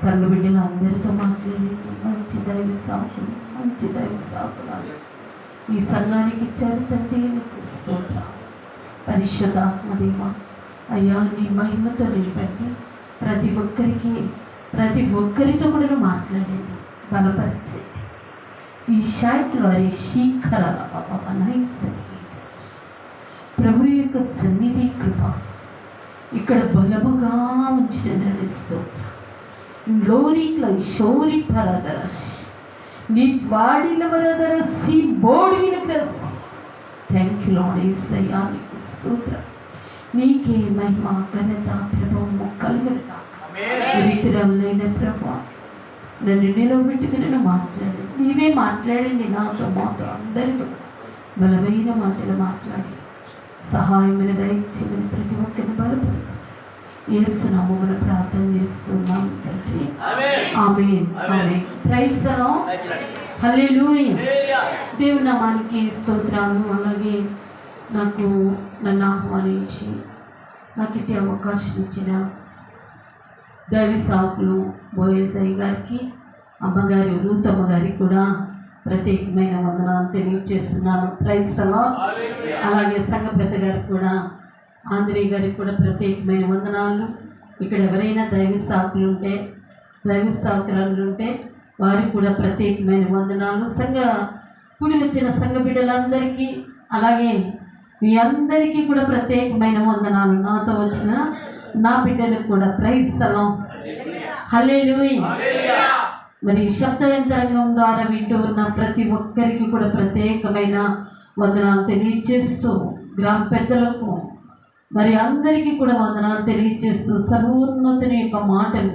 సంఘ బిడ్డలు అందరితో మాట్లాడండి. మంచి దైవ సాకులు, మంచి దైవ సాకులు ఈ సంఘానికి ఇచ్చారు తండ్రి. నీకు స్తోత్రం. పరిశుద్ధాత్మదేవ అయ్యా, నీ మహిమతో నిలబెట్టి ప్రతి ఒక్కరితో కూడా మాట్లాడండి, బలపరచండి. ఈ శాఖలో వారి శీఘ్రాల ప్రభు యొక్క సన్నిధి కృప ఇక్కడ బలముగా ఉంచినదని స్తోత్రం. గ్లోరీక్ల శౌరి పరదరస్ నీ వాడిల వరదరసి బోడిన క్రస్. థ్యాంక్ యూ లార్డ్ యేసయ్యా, నీకు స్తోత్రం. నీకే మహిమ ఘనత ప్రభావము కలుగును గాక. రీతిరాలైన ప్రభా నన్ను నిలబెట్టుకుని మాట్లాడండి. నీవే మాట్లాడండి నాతో, మాతో అందరితో బలమైన మాటలు మాట్లాడి సహాయమైన దయచేయమని ప్రతి ఒక్కరిని బలపరచండి. యేసు నామమున ప్రార్థన చేస్తున్నాం తండ్రి. ఆమేన్. ఆమేన్. Praise the lord. హల్లెలూయా. దేవుని నామానికి స్తోత్రాలు. అలాగే నన్ను ఆహ్వానించి నాకు ఇట్టి అవకాశం ఇచ్చిన దైవ సాకులు బోయేజయ్య గారికి, అమ్మగారి రూతమ్మ గారికి కూడా ప్రత్యేకమైన వందనాలు తెలియజేస్తున్నాను. Praise the lord. అలాగే సంఘ పెద్ద గారికి కూడా, ఆంధ్రే గారికి కూడా ప్రత్యేకమైన వందనాలు. ఇక్కడ ఎవరైనా దైవ సాకులు ఉంటే వారికి కూడా ప్రత్యేకమైన వందనాలు. కూడి వచ్చిన సంఘ బిడ్డలందరికీ, అలాగే మీ అందరికీ కూడా ప్రత్యేకమైన వందనాలు. నాతో వచ్చిన నా బిడ్డలకు కూడా ప్రైజ్ ది లార్డ్. హల్లెలూయా. మరి శబ్ద యంత్రాంగం ద్వారా వింటూ ఉన్న ప్రతి ఒక్కరికి కూడా ప్రత్యేకమైన వందనాలు తెలియజేస్తూ, గ్రామ పెద్దలకు మరి అందరికీ కూడా వందనాలు తెలియజేస్తూ, సర్వోన్నతుని యొక్క మాటలు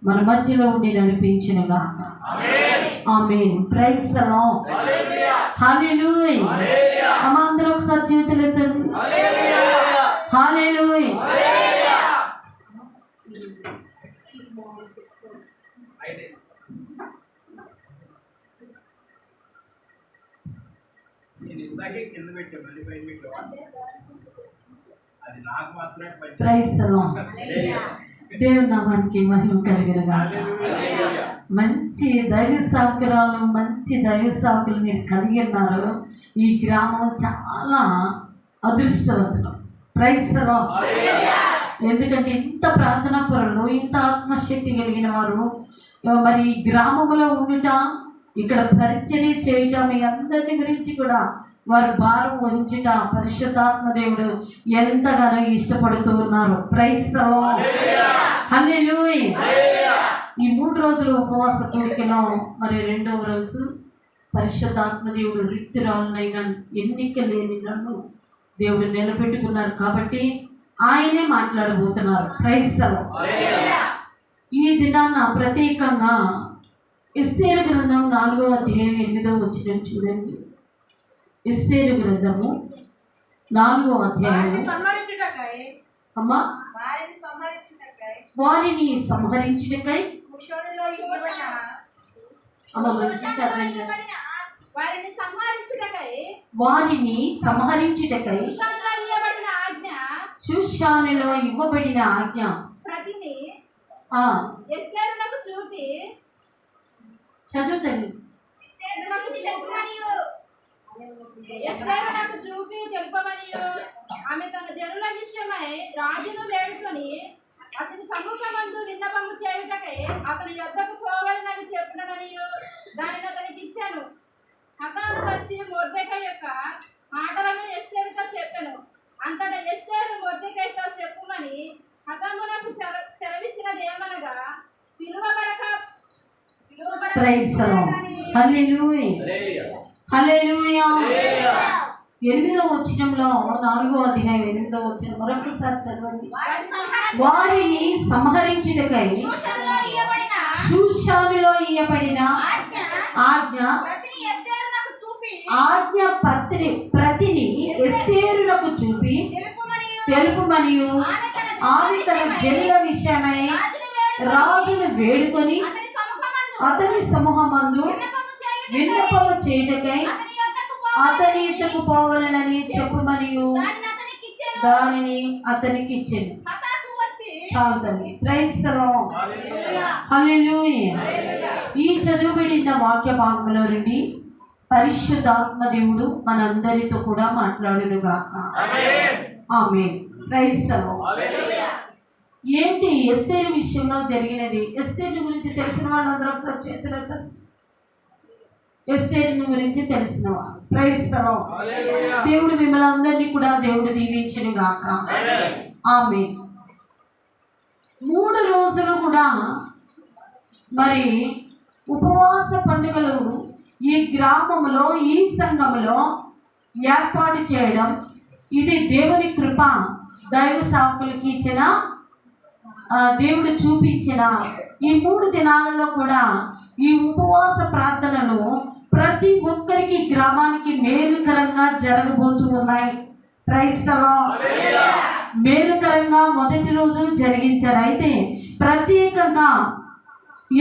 మన మధ్యలో ఉండి నడిపించిన గాక. ఆమేన్. Praise the lord. హల్లెలూయా. అందరూ ఒకసారి చేతులు ఎత్తండి. హల్లెలూయా. Praise the lord. దేవుని నామానికి మహిమ కలిగిన గాక. మంచి దైవ సాకురాలు, మంచి దైవ సాకులు మీరు కలిగి ఉన్నారు. ఈ గ్రామం చాలా అదృష్టవంతులు. Praise the lord. ఎందుకంటే ఇంత ప్రార్థనా పరులు, ఇంత ఆత్మశక్తి కలిగిన వారు మరి ఈ గ్రామంలో ఉండుట, ఇక్కడ పరిచర్య చేయటం, మీ అందరిని గురించి కూడా వారు భారం వహించుట పరిశుద్ధాత్మ దేవుడు ఎంతగానో ఇష్టపడుతూ ఉన్నారు. Praise the lord. హల్లెలూయా. ఈ 3 రోజులు ఉపవాస కూడికలో మరి 2వ రోజు పరిశుద్ధాత్మ దేవుడు రిక్తురాలనైన ఎన్నిక లేని నన్ను దేవుడు నిలబెట్టుకున్నారు కాబట్టి ఆయనే మాట్లాడబోతున్నారు. Praise the lord. ఈ దినాన ప్రత్యేకంగా ఎస్తేరు గ్రంథం 4వ అధ్యాయం 8వ వచనం చూడండి. ఎస్తేరు గ్రంథము 4వ అధ్యాయం. అమ్మా, వారిని సంహరించుటకై షూషానులో ఇవ్వబడిన ఆజ్ఞ చదువుతండి. నాకు చూపి తెలుపమని ఆమె తన జనుల విషయమై రాజును వేడుకొని అతని సముఖమందు విన్నపము చేయుటకై అతని యొద్దకు పోవాలని చెప్పినని దానిని అతనికి ఇచ్చాను. హతాను వచ్చి మొర్దెకై యొక్క మాటలను ఎస్తేరుతో చెప్పాను. అంతటా ఎస్తేరు మొర్దెకైతో చెప్పుమని హతామునకు సెలవిచ్చినది ఏమనగా, పిలువబడక ప్రైజ్ ది లార్డ్. హల్లెలూయా. 8వ వచనంలో 4వ అధ్యాయం 8వ వచనం మరొకసారి చదవండి. వారిని సంహరించుటకై షూషానులో ఇయ్యబడిన ఆజ్ఞ ప్రతిని ఎస్తేరునకు చూపి తెలుపుమనియు ఆమె తన జనుల విషయమై రాజును వేడుకొని అతని సమూహమందు విన్నపము చేయుటకై అతని ఎత్తుకు పోవాలని చెప్పుమనియు దానిని అతనికి ఇచ్చాను. చాలు తల్లి. Praise the lord. హల్లెలూయా. ఈ చదువుబడిన వాక్య భాగంలో నుండి పరిశుద్ధాత్మ దేవుడు మనందరితో కూడా మాట్లాడును గాక. ఆమేన్. Praise the Lord. ఏంటి ఎస్తేరు విషయంలో జరిగినది? ఎస్తేరు గురించి తెలిసిన వాళ్ళందరూ ఒకసారి చేతులెత్తండి. ఎస్తేరు గురించి తెలిసిన వాళ్ళు. Praise the lord. దేవుడు మిమ్మల్ని అందరినీ కూడా దేవుడు దీవించును గాక. ఆమేన్. 3 రోజులు కూడా మరి ఉపవాస పండుగలు ఈ గ్రామంలో, ఈ సంఘంలో ఏర్పాటు చేయడం, ఇది దేవుని కృప. దైవ సేవకులకి ఇచ్చిన, దేవుడు చూపించిన ఈ 3 దినాలలో కూడా ఈ ఉపవాస ప్రార్థనలు ప్రతి ఒక్కరికి గ్రామానికి మేలుకరంగా జరగబోతూ ఉన్నాయి. Praise the lord. మేలుకరంగా మొదటి రోజు జరిగించారు. అయితే ప్రత్యేకంగా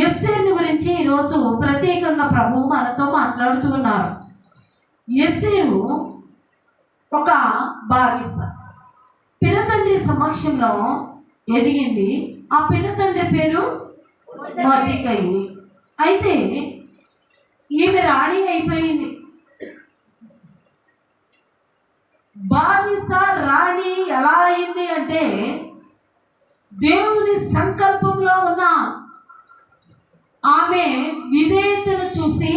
ఎస్తేరు గురించి ఈరోజు ప్రత్యేకంగా ప్రభువు మనతో మాట్లాడుతూ ఉన్నారు. ఎస్తేరు ఒక బానిస, పినతండ్రి సమక్షంలో ఎదిగింది. ఆ పినతండ్రి పేరు మొర్దెకై. అయితే ఈమె రాణి అయిపోయింది. బానిస రాణి ఎలా అయింది అంటే, దేవుని సంకల్పంలో ఉన్న ఆమె విధేయతను చూసి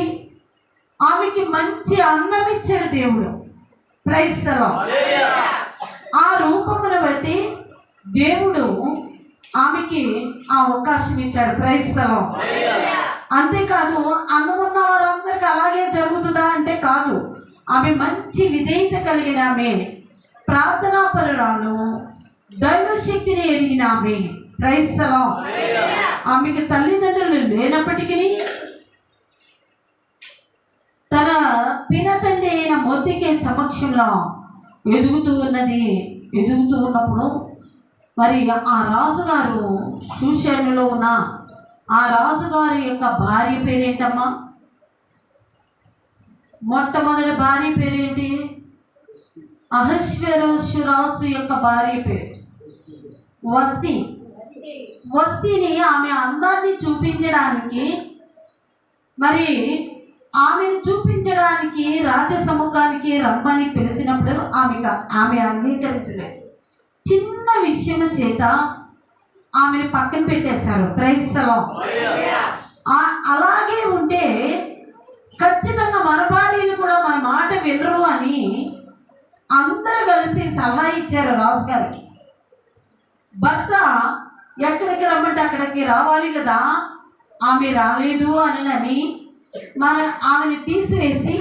ఆమెకి మంచి అన్నం ఇచ్చాడు దేవుడు. Praise the lord. ఆ రూపమును బట్టి దేవుడు ఆమెకి ఆ అవకాశం ఇచ్చాడు. Praise the lord. అంతేకాదు, అన్నం ఉన్న వారందరికీ అలాగే జరుగుతుందా అంటే కాదు. ఆమె మంచి విధేయత కలిగిన ఆమె, ప్రార్థనా పరురాలు, దైవశక్తిని ఎరిగిన ఆమె. Praise the lord. ఆమెకి తల్లిదండ్రులు లేనప్పటికీ తన పినతండ్రి అయిన మొర్దెకై సమక్షంలో ఎదుగుతూ ఉన్నది. ఎదుగుతూ ఉన్నప్పుడు మరి ఆ రాజుగారు, షూషనులో ఉన్న ఆ రాజుగారి యొక్క భార్య పేరేంటమ్మా? మొట్టమొదటి భార్య పేరేంటి? అహష్వేరోషు రాజు యొక్క భార్య పేరు వస్తి. వస్తిని ఆమె అందాన్ని చూపించడానికి, మరి ఆమెను చూపించడానికి రాజసముఖానికి రమ్మని పిలిచినప్పుడు ఆమె అంగీకరించలేదు. చిన్న విషయం చేత ఆమెను పక్కన పెట్టేశారు. Praise the lord. అలాగే ఉంటే ఖచ్చితంగా మన భార్యలు కూడా మన మాట వినరు అని అందరూ కలిసి సలహా ఇచ్చారు రాజుగారికి. భర్త ఎక్కడికి రమ్మంటే అక్కడికి రావాలి కదా, ఆమె రాలేదు అని ఆమెని తీసివేసి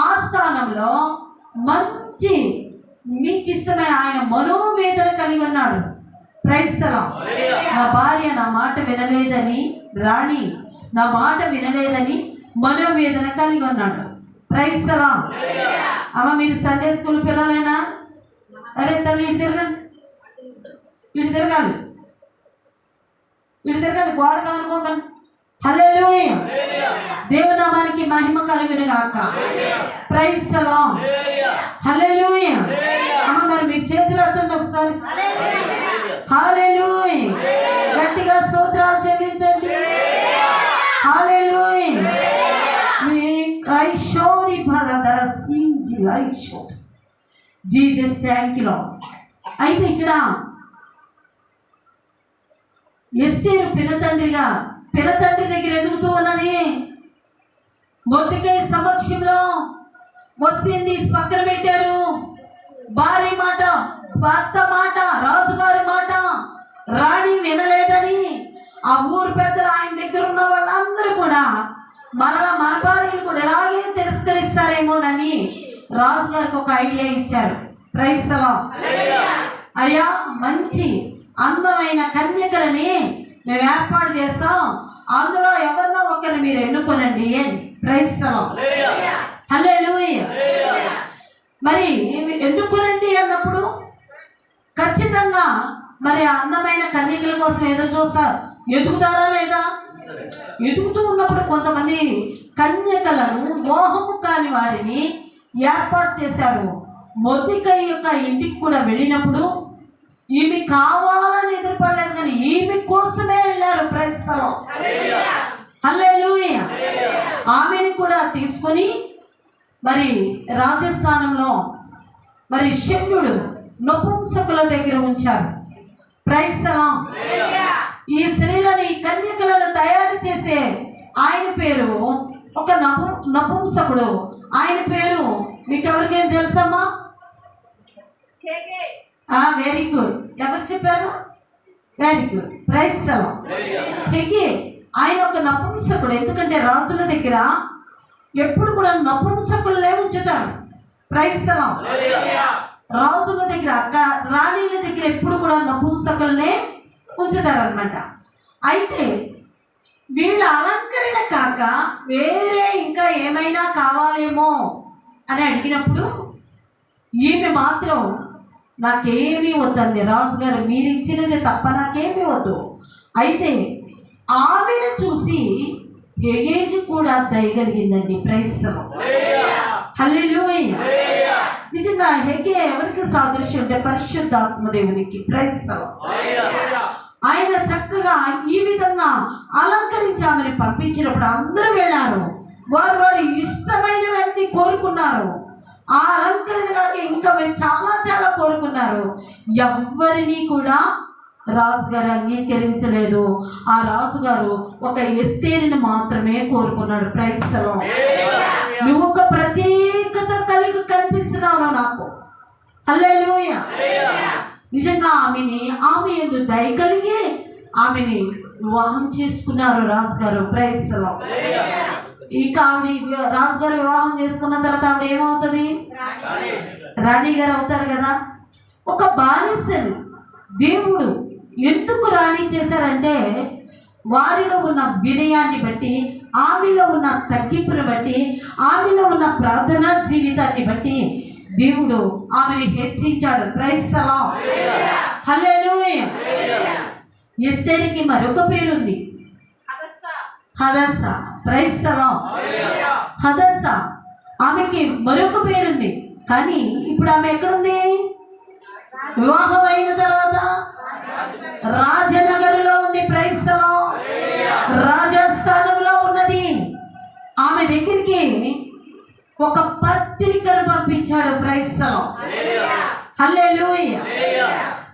ఆ స్థానంలో మంచి మీకు ఇష్టమైన ఆయన మనోవేదన కలిగి ఉన్నాడు. Praise the lord. నా భార్య నా మాట వినలేదని, రాణి నా మాట వినలేదని మనోవేదన కలిగి ఉన్నాడు. Praise the lord. అమ్మ, మీరు సండే స్కూల్ పిల్లలేనా? అరే తల్లి, ఇటు తిరగండి, ఇటు తిరగాలి, ఇటు తిరగండి, గోడ కానుకోకండి. హల్లెలూయా. దేవునామానికి మహిమ కలుగును గాక. Praise the lord. హల్లెలూయా. అమ్మ, మరి మీరు చేతులు ఎత్తండి ఒకసారి. హల్లెలూయా. గట్టిగా స్తోత్రాలు చెల్లించండి. హల్లెలూయా. ఐషోరి భరదర సింజి ఐషో జీసస్ థ్యాంక్ యూ లార్డ్. అయితే ఇక్కడ ఎస్తేరు పినతండ్రి దగ్గర ఎదుగుతూ ఉన్నది. మొర్దెకై సమక్షంలో వస్తిని తీసి పక్కన పెట్టారు. భార్య మాట, భర్త మాట, రాజుగారి మాట రాణి వినలేదని ఆ ఊరు పెద్దలు, ఆయన దగ్గర ఉన్న వాళ్ళందరూ కూడా మరలా మన భార్యను కూడా ఎలాగే తిరస్కరిస్తారేమోనని రాజుగారికి ఒక ఐడియా ఇచ్చారు. Praise the lord. అయ్యా, మంచి అందమైన కన్యకలని మేము ఏర్పాటు చేస్తాం, అందులో ఎవరినో ఒకరిని మీరు ఎన్నుకోనండి అని. Praise the lord. హల్లెలూయా. మరి ఎన్నుకోనండి అన్నప్పుడు ఖచ్చితంగా మరి ఆ అందమైన కన్యకల కోసం ఎదురు చూస్తారు. ఎదుగుతారా లేదా? ఎదుగుతూ ఉన్నప్పుడు కొంతమంది కన్యకలను, మోహము కాని వారిని ఏర్పాటు చేశారు. మొర్దెకై యొక్క ఇంటికి కూడా వెళ్ళినప్పుడు ఈమె కావాలని ఎదురుపడలేదు, కానీ ఈమె కోసమే వెళ్ళారు. Praise the lord. తీసుకొని మరి రాజస్థానంలో మరి శల్యుడు నపుంసకుల దగ్గర ఉంచారు. Praise the lord. ఈ స్త్రీలని కన్యకలను తయారు చేసే ఆయన పేరు ఒక నపుంసకుడు. ఆయన పేరు మీకు ఎవరికైనా తెలుసమ్మా? కేకే. Very good. ఎవరు చెప్పారు? Very good. Praise the Lord. హెగే ఆయన ఒక నపుంసకుడు. ఎందుకంటే రాజుల దగ్గర ఎప్పుడు కూడా నపుంసకులనే ఉంచుతారు. Praise the lord. రాజుల దగ్గర రాణిల దగ్గర ఎప్పుడు కూడా నపుంసకులనే ఉంచుతారనమాట. అయితే వీళ్ళ అలంకరణ కాక వేరే ఇంకా ఏమైనా కావాలేమో అని అడిగినప్పుడు ఈమె మాత్రం నాకేమీ వద్దండి రాజుగారు, మీరు ఇచ్చినది తప్ప నాకేమీ వద్దు. అయితే ఆమెను చూసి హెగేకి కూడా దయగలిగిందండి. Praise the lord. హల్లెలూయా. నిజంగా హెగే ఎవరికి సాదృశ్యం అంటే పరిశుద్ధాత్మ దేవునికి. Praise the lord. ఆయన చక్కగా ఈ విధంగా అలంకరించి ఆమెను పంపించినప్పుడు అందరూ వెళ్ళారు. వారు వారి ఇష్టమైనవన్నీ కోరుకున్నారు. ఆ అలంకరణగా ఇంకా చాలా చాలా కోరుకున్నారు. ఎవ్వరినీ కూడా రాజుగారు అంగీకరించలేదు. ఆ రాజుగారు ఒక ఎస్తేరుని మాత్రమే కోరుకున్నాడు. Praise the lord. నువ్వు ఒక ప్రత్యేకత కలిగి కనిపిస్తున్నావు నాకు. హల్లెలూయా. నిజంగా ఆమె యందు దయ కలిగి ఆమెని వివాహం చేసుకున్నారు రాజుగారు. Praise the lord. ఇక ఆవిడ రాజుగారు వివాహం చేసుకున్న తర్వాత ఆవిడ ఏమవుతుంది? రాణి గారు అవుతారు కదా. ఒక బానిసని దేవుడు ఎందుకు రాణి చేశారంటే వారిలో ఉన్న వినయాన్ని బట్టి, ఆమెలో ఉన్న తగ్గింపుని బట్టి, ఆమెలో ఉన్న ప్రార్థనా జీవితాన్ని బట్టి దేవుడు ఆమెని హెచ్చించాడు. Praise the lord. హల్లెలూయా. ఎస్తేరుకి మరొక పేరుంది, హదస్సా. Praise the Lord. హదస్సా ఆమెకి మరొక పేరుంది. కానీ ఇప్పుడు ఆమె ఎక్కడుంది? వివాహం అయిన తర్వాత రాజనగరులో ఉంది. Praise the lord. రాజస్థానంలో ఉన్నది. ఆమె దగ్గరికి ఒక పత్రికను పంపించాడు. Praise the lord. హల్లెలూయా.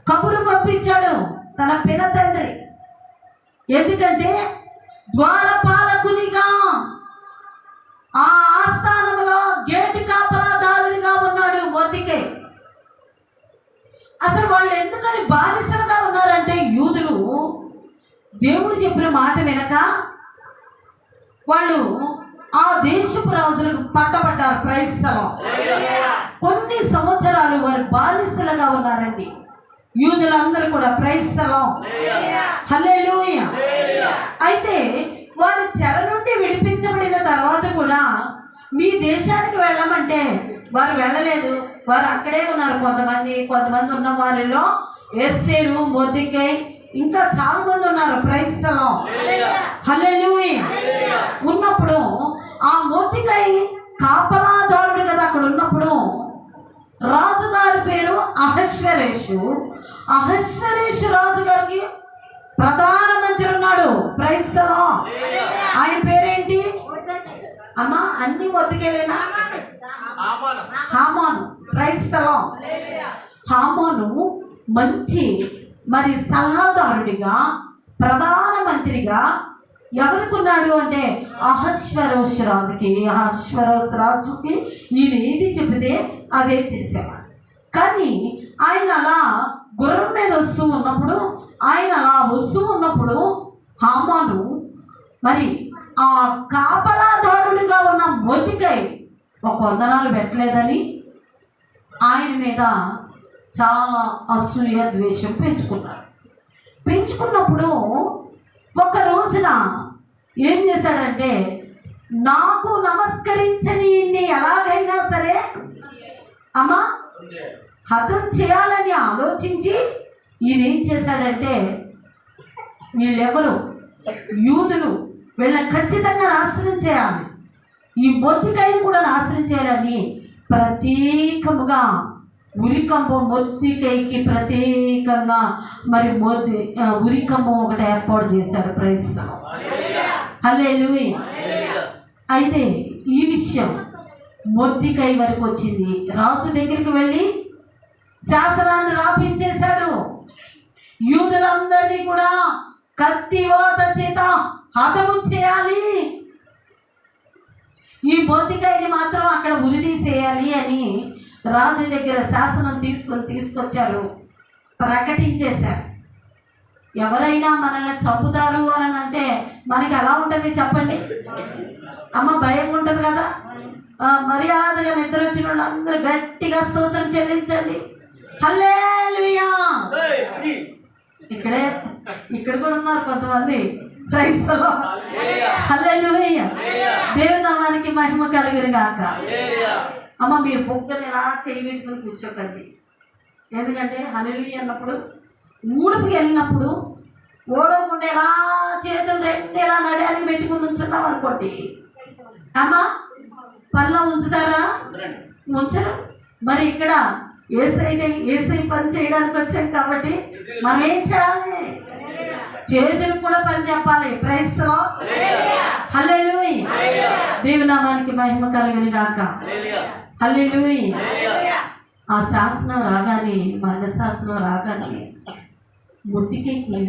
కబురు పంపించాడు తన పిన తండ్రి. ఎందుకంటే ద్వారపాలకునిగా ఆ ఆస్థానంలో గేటు కాపలాదారునిగా ఉన్నాడు మొర్దెకై. అసలు వాళ్ళు ఎందుకని బానిసలుగా ఉన్నారంటే యూదులు దేవుడు చెప్పిన మాట వినక వాళ్ళు ఆ దేశపు రాజులకు పట్టబడ్డారు. Praise the lord. కొన్ని సంవత్సరాలు వారు బానిసలుగా ఉన్నారండి యూదులందరూ కూడా. Praise the lord. హల్లెలూయా. అయితే వారు చెర నుండి విడిపించబడిన తర్వాత కూడా మీ దేశానికి వెళ్ళమంటే వారు వెళ్ళలేదు. వారు అక్కడే ఉన్నారు. కొంతమంది ఉన్న వారిలో ఎస్తేరు, మొర్దెకై ఇంకా చాలా మంది ఉన్నారు. Praise the lord. హల్లెలూయా. ఉన్నప్పుడు ఆ మొర్దెకై కాపలాదారుడు కదా అక్కడ ఉన్నప్పుడు. రాజుగారి పేరు అహష్వేరోషు. అహష్వేరోషు రాజుగారికి ప్రధానమంత్రి ఉన్నాడు. Praise the lord. ఆయన పేరేంటి అమ్మా? అన్ని మొర్దెకైలేనా? Haman. Praise the lord. Haman మంచి మరి సలహాదారుడిగా ప్రధానమంత్రిగా ఎవరుకున్నాడు అంటే అహష్వేరోషు రాజుకి ఈయన ఏది చెబితే అదే చేసేవాడు. కానీ ఆయన అలా గుర్రం మీద వస్తూ ఉన్నప్పుడు హామాను మరి ఆ కాపలాదారుడిగా ఉన్న మొర్దెకై ఒక వందనాలు పెట్టలేదని ఆయన మీద చాలా అసూయ ద్వేషం పెంచుకున్నప్పుడు ఒక రోజున ఏం చేశాడంటే నాకు నమస్కరించని ఎలాగైనా సరే అమ్మా హతం చేయాలని ఆలోచించి ఈయన ఏం చేశాడంటే వీళ్ళెవరు యూదులు, వీళ్ళని ఖచ్చితంగా నాశనం చేయాలి, ఈ మొర్దెకైని కూడా నాశనం చేయాలని ప్రత్యేకముగా ఉరికంబం మొర్దెకైకి ప్రత్యేకంగా మరి ఉరికంబం ఒకటి ఏర్పాటు చేశాడు. Praise the lord. హల్లెలూయా. అయితే ఈ విషయం మొర్దెకై వరకు వచ్చింది. రాజు దగ్గరికి వెళ్ళి శాసనాన్ని రాపించేశాడు. యూదులందరినీ కూడా కత్తివాత చేత హతము చేయాలి, ఈ మొర్దెకైని మాత్రం అక్కడ ఉరిదీసేయాలి అని రాజు దగ్గర శాసనం తీసుకొచ్చారు, ప్రకటించేశారు. ఎవరైనా మనల్ని చంపుతారు అని అంటే మనకి ఎలా ఉంటుంది చెప్పండి అమ్మ? భయం ఉంటుంది కదా. మర్యాదగా నిద్ర వచ్చిన వాళ్ళు అందరూ గట్టిగా స్తోత్రం చెల్లించండి, హల్లెలూయా. ఇక్కడ కూడా ఉన్నారు కొంతమంది, ప్రైజ్ ది లార్డ్, హల్లెలూయా. దేవుని నామానికి మహిమ కలుగును గాక. అమ్మ మీరు బొగ్గలు ఎలా చేయి పెట్టుకుని కూర్చోకండి, ఎందుకంటే హల్లెలూయా అన్నప్పుడు ఊడుపుకి వెళ్ళినప్పుడు ఓడవకుండా ఎలా చేతులు రెండు ఎలా నడాలి పెట్టుకుని ఉంచున్నాం అనుకోండి, అమ్మ పనిలో ఉంచుతారా? ఉంచరు. మరి ఇక్కడ ఏసై పని చేయడానికి వచ్చాం కాబట్టి మనం ఏం చేయాలి? చేతులకు కూడా పని చెప్పాలి. ప్రైజ్ ది లార్డ్, హల్లెలూయా. దేవుని నామానికి మహిమ కలుగును గాక, హల్లెలూయా. ఆ శాసనం రాగానే, మరణ శాసనం రాగానే మొర్దెకైకి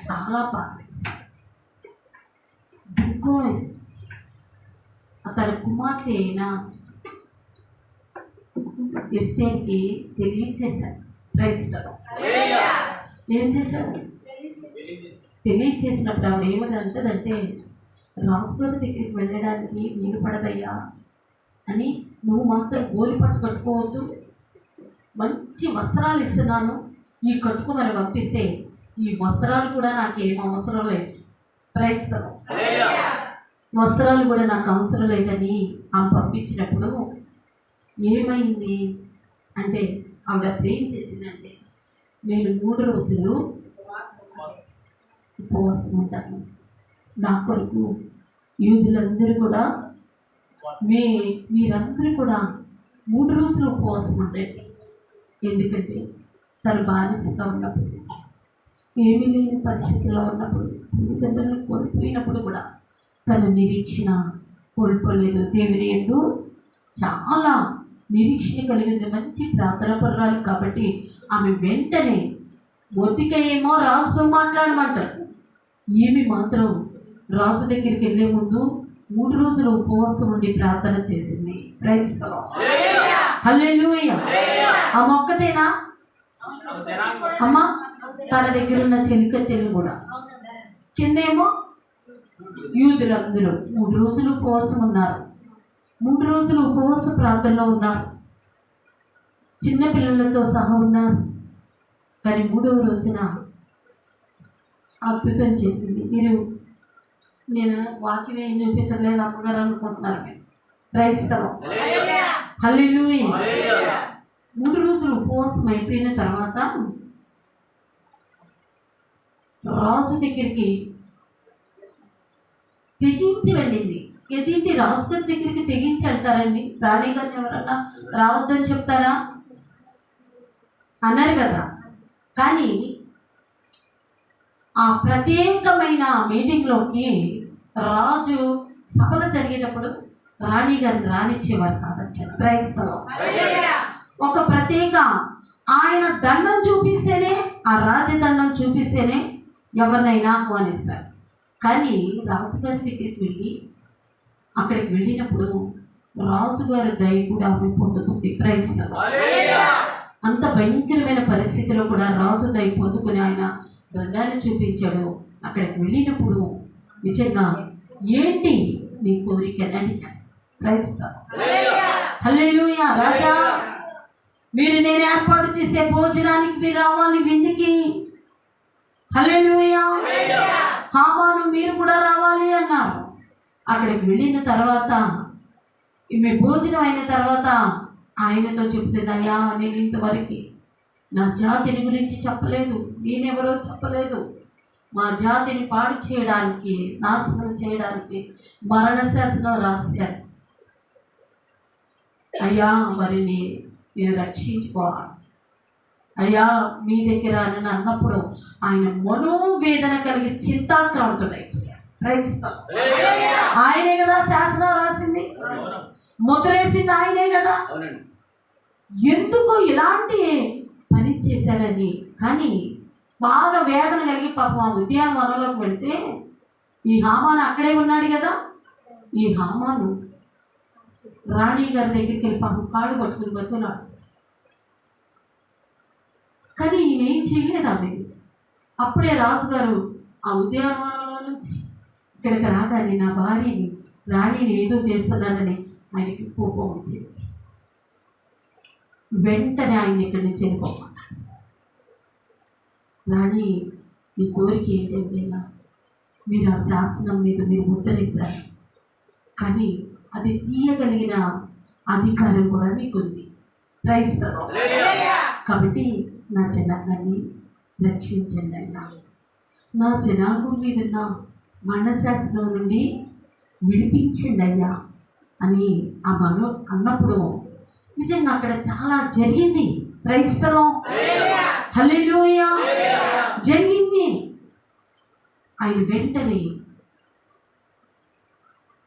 చాలా బాధ వేసింది, దుఃఖం వేసింది. తన కుమార్తె అయిన ఎస్తేర్కి తెలియచేశాడు. Praise the lord. ఏం చేశాడు? తెలియచేసినప్పుడు ఆవిడ ఏమని అంటదంటే, రాజుగారి దగ్గరికి వెళ్ళడానికి వీలు పడదయ్యా అని, నువ్వు మాత్రం గోలి పట్టు కట్టుకోవద్దు, మంచి వస్త్రాలు ఇస్తున్నాను, ఈ కట్టుకోమని పంపిస్తే ఈ వస్త్రాలు కూడా నాకు ఏం అవసరం లేదు. Praise the lord. వస్త్రాలు కూడా నాకు అవసరం లేదని ఆమె పంపించినప్పుడు ఏమైంది అంటే, ఆవిడ అప్పుడు ఏం చేసిందంటే, నేను 3 రోజులు ఉపవాసం ఉంటాను, నా కొరకు యూదులందరూ కూడా మీరందరూ కూడా 3 రోజులు ఉపవాసం ఉండండి. ఎందుకంటే తను బానిసగా ఉన్నప్పుడు, ఏమీ లేని పరిస్థితిలో ఉన్నప్పుడు, తల్లిదండ్రులను కోల్పోయినప్పుడు కూడా తన నిరీక్షణ కోల్పోలేదు. దేవుని యందు చాలా నిరీక్షణ కలిగింది, మంచి ప్రార్థన పరురాలు కాబట్టి ఆమె వెంటనే మొర్దెకై ఏమో రాజుతో మాట్లాడమంటారు, ఈమె మాత్రం రాజు దగ్గరికి వెళ్ళే ముందు 3 రోజులు ఉపవాసం ఉండి ప్రార్థన చేసింది. ప్రైజ్ ది లార్డ్, హల్లెలూయా. ఆ మొక్కతేనా అమ్మ? తన దగ్గర ఉన్న చెలికత్తెలు కూడా, కిందేమో యూదులందరూ 3 రోజులు ఉపవాసం ఉన్నారు, 3 రోజులు ఉపవాస ప్రార్థనలో ఉన్నారు, చిన్న పిల్లలతో సహా ఉన్నారు. కానీ 3వ రోజున అద్భుతం చెప్పింది. నేను వాక్యం ఏం చూపించలేదు అమ్మగారు అనుకుంటున్నారు మీరు. ప్రైజ్ ది లార్డ్, హల్లెలూయా. 3 రోజులు ఉపవాసం అయిపోయిన తర్వాత రాజు దగ్గరికి తెగించి వెళ్ళింది. ఏంటి రాజుగారి దగ్గరికి తెగించి వెళ్తారండి? రాణి గారిని ఎవరన్నా రావద్దని చెప్తారా? అన్నారు కదా. కానీ ఆ ప్రత్యేకమైన మీటింగ్లోకి రాజు సభలు జరిగేటప్పుడు రాణి గారిని రానిచ్చేవారు కాదంట. Praise the lord. ఒక ప్రత్యేక ఆయన దండం చూపిస్తేనే, ఆ రాజదండం చూపిస్తేనే ఎవరినైనా ఆహ్వానిస్తారు. కానీ రాజుగారి దగ్గరికి వెళ్ళి అక్కడికి వెళ్ళినప్పుడు రాజుగారి దయ కూడా ఆమె పొందుకుంది. Praise the lord. అంత భయంకరమైన పరిస్థితిలో కూడా రాజు దయ పొందుకుని ఆయన దండాన్ని చూపించాడు. అక్కడికి వెళ్ళినప్పుడు నిజంగా ఏంటి నీ కోరిక అని అడిగాడు. ప్రైజ్ ది లార్డ్, హల్లెలూయా. రాజా, మీరు నేను ఏర్పాటు చేసే భోజనానికి మీరు రావాలి, విందుకి. హల్లెలూయా. హామాను మీరు కూడా రావాలి అన్నారు. అక్కడికి వెళ్ళిన తర్వాత మీ భోజనం అయిన తర్వాత ఆయనతో చెప్తుంది, అయ్యా నేను ఇంతవరకు నా జాతిని గురించి చెప్పలేదు, నేనెవరో చెప్పలేదు, మా జాతిని పాడు చేయడానికి, నాశనం చేయడానికి మరణ శాసనం రాశారు. అయ్యా మరి నేను రక్షించుకోవాలి అయ్యా మీ దగ్గర అని అన్నప్పుడు ఆయన మనోవేదన కలిగి చింతాక్రాంతుడైపోయాడు. Praise the lord. ఆయనే కదా శాసనం రాసింది, ముద్రేసింది ఆయనే కదా. ఎందుకు ఇలాంటి పని చేశాడని. కానీ బాగా వేదన కలిగి పాపం ఆ ఉద్యానవనంలోకి వెళితే ఈ హామాను అక్కడే ఉన్నాడు కదా. ఈ హామాను రాణి గారి దగ్గరికి వెళ్ళి పాపం కాళ్ళు పట్టుకుని బతున్నాడు. కానీ ఈయన ఏం చేయలేదు ఆమె. అప్పుడే రాజుగారు ఆ ఉద్యానవనంలో నుంచి ఇక్కడికి రాగానే నా భార్యని రాణిని ఏదో చేస్తున్నానని ఆయనకి కోపం వచ్చింది. వెంటనే ఆయన ఇక్కడి నుంచి వెళ్ళిపోమన్నాడు. రాణి, మీ కోరిక ఏంటంటే మీరు ఆ శాసనం మీద మీరు ముద్రేశారు, కానీ అది తీయగలిగిన అధికారం కూడా మీకుంది. Praise the lord. కాబట్టి నా జనాంగాన్ని రక్షించండి అయ్యా, నా జనాంగం మీద ఉన్న మరణశాసనం నుండి విడిపించండి అయ్యా అని ఆ అన్నప్పుడు నిజంగా అక్కడ చాలా జరిగింది. Praise the Lord. హల్లెలూయా. జరిగింది. ఆయన వెంటనే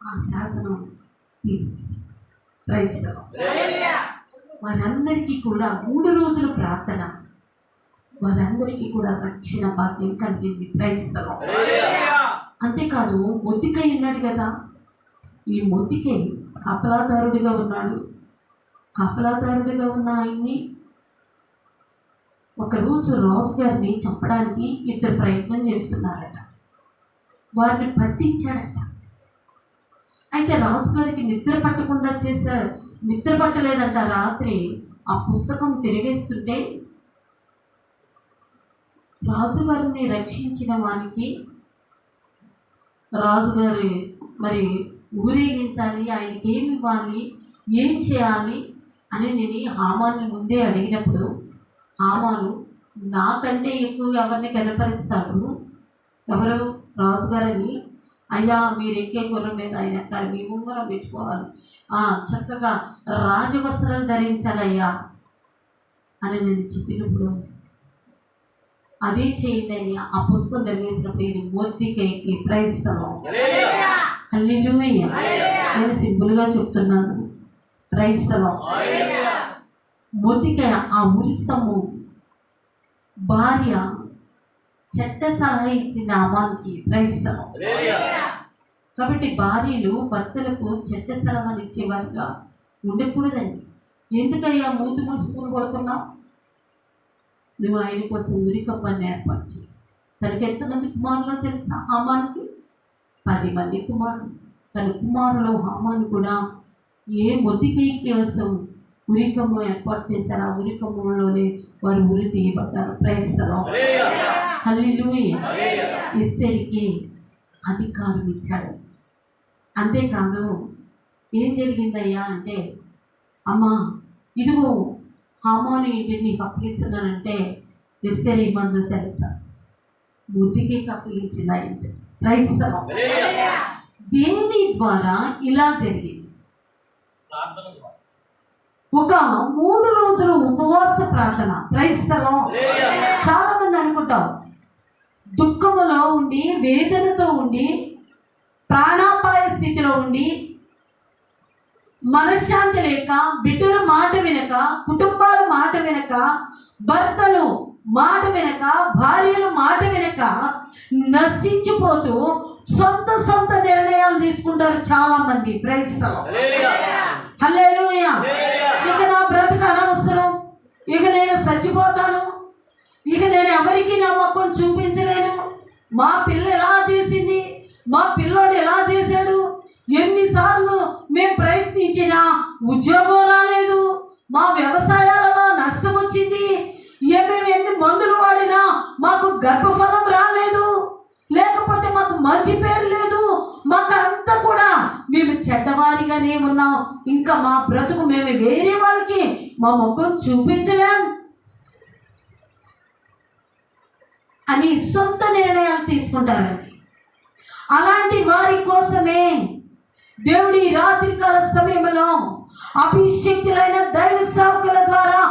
ఆ శాసనం తీసేసి ప్రైజ్ ద లార్డ్. వారందరికీ కూడా 3 రోజుల ప్రార్థన, వారందరికీ కూడా రక్షణ భాగ్యం కలిగింది. Praise the lord. అంతేకాదు మొద్దికై ఉన్నాడు కదా, ఈ మొద్దికై కాపలాదారుడిగా ఉన్నాడు. కాపలాదారుడిగా ఉన్న ఆయన్ని ఒకరోజు రాజు గారిని చంపడానికి ఇద్దరు ప్రయత్నం చేస్తున్నారట. వారిని పట్టించాడట. అయితే రాజుగారికి నిద్ర పట్టకుండా చేశారు. నిద్ర పట్టలేదంట. రాత్రి ఆ పుస్తకం తిరిగేస్తుంటే రాజుగారిని రక్షించిన వానికి రాజుగారి మరి ఊరేగించాలి, ఆయనకి ఏమి ఇవ్వాలి, ఏం చేయాలి అని నేను హామాన్ని ముందే అడిగినప్పుడు హామాను నాకంటే ఎక్కువ ఎవరిని కనపరుస్తాడు, ఎవరు రాజుగారని. అయ్యా, మీరు ఎక్కే గుర్రం మీద ఆయన ఎక్కాలి, మీ ఉంగరం పెట్టుకోవాలి, చక్కగా రాజవస్త్రాలు ధరించాలయ్యా అని నేను చెప్పినప్పుడు అదే చేయండి అని ఆ పుస్తకం ధరివేసినప్పుడు ఇది మొద్దికైకి ప్రైజ్ ద లార్డ్. హల్లెలూయా. నేను సింపుల్గా చెప్తున్నాను. Praise the lord. మొద్దికై ఆ ఉరిస్తము భార్య చెడ్డ సలహా ఇచ్చింది హామానుకి. Praise the lord. కాబట్టి భార్యలు భర్తలకు చెడ్డ సలహాలు ఇచ్చేవారుగా ఉండకూడదండి. ఎందుకయ్యా మూతి ముడుచుకుని పడుకున్నావు? నువ్వు ఆయన కోసం ఉరికమ్మని ఏర్పరిచి, తనకి ఎంతమంది కుమారులో తెలుసా? హామానుకి 10 మంది కుమారులు. తన కుమారులు హామాను కూడా ఏ మొద్దికై కోసం ఉరికమ్మ ఏర్పాటు చేశారు. ఆ ఉరికమ్మలోనే వారు ఉరి తీయబడ్డారు. Praise the Lord. హల్లెలూయా. ఎస్తేరుకి అధికారం ఇచ్చాడు. అంతేకాదు ఏం జరిగిందయ్యా అంటే, అమ్మా ఇదిగో హామాను ఏంటి నీకు అప్పగిస్తున్నానంటే ఎస్తేరు ఏమందో తెలుసా? మొద్దికైకి అప్పగించింది ఏంటి? Praise the lord. దేని ద్వారా ఇలా జరిగింది? ఒక 3 రోజులు ఉపవాస ప్రార్థన. Praise the lord. చాలా మంది అనుకుంటాం దుఃఖములో ఉండి, వేదనతో ఉండి, ప్రాణాపాయ స్థితిలో ఉండి, మనశ్శాంతి లేక, బిడ్డల మాట వినక, కుటుంబాల మాట వినక, భర్తలు మాట వినక, భార్యలు మాట వినక నశించిపోతూ సొంత నిర్ణయాలు తీసుకుంటారు చాలా మంది. Praise the Lord. హల్లెలూయా. ఇక నా బ్రతుకు అనవసరం, ఇక నేను చచ్చిపోతాను, ఇక నేను ఎవరికి నా మొక్కం చూపించలేను, మా పిల్ల ఎలా చేసింది, మా పిల్లోడు ఎలా చేశాడు, ఎన్నిసార్లు మేము ప్రయత్నించినా ఉద్యోగం రాలేదు, మా వ్యవసాయాలలో నష్టం వచ్చింది, మేము ఎన్ని మందులు వాడినా మాకు గర్భఫలం రాలేదు, లేకపోతే మాకు మంచి పేరు లేదు, మాకు అంతా కూడా మేము చెడ్డవారిగానే ఉన్నాం, ఇంకా మా బ్రతుకు మేము వేరే వాళ్ళకి మా ముఖం చూపించలేం అని సొంత నిర్ణయాలు తీసుకుంటారండి. అలాంటి వారి కోసమే దేవుడి రాత్రికాల సమయంలో అభిషేక్తులైన దైవ సేవకుల ద్వారా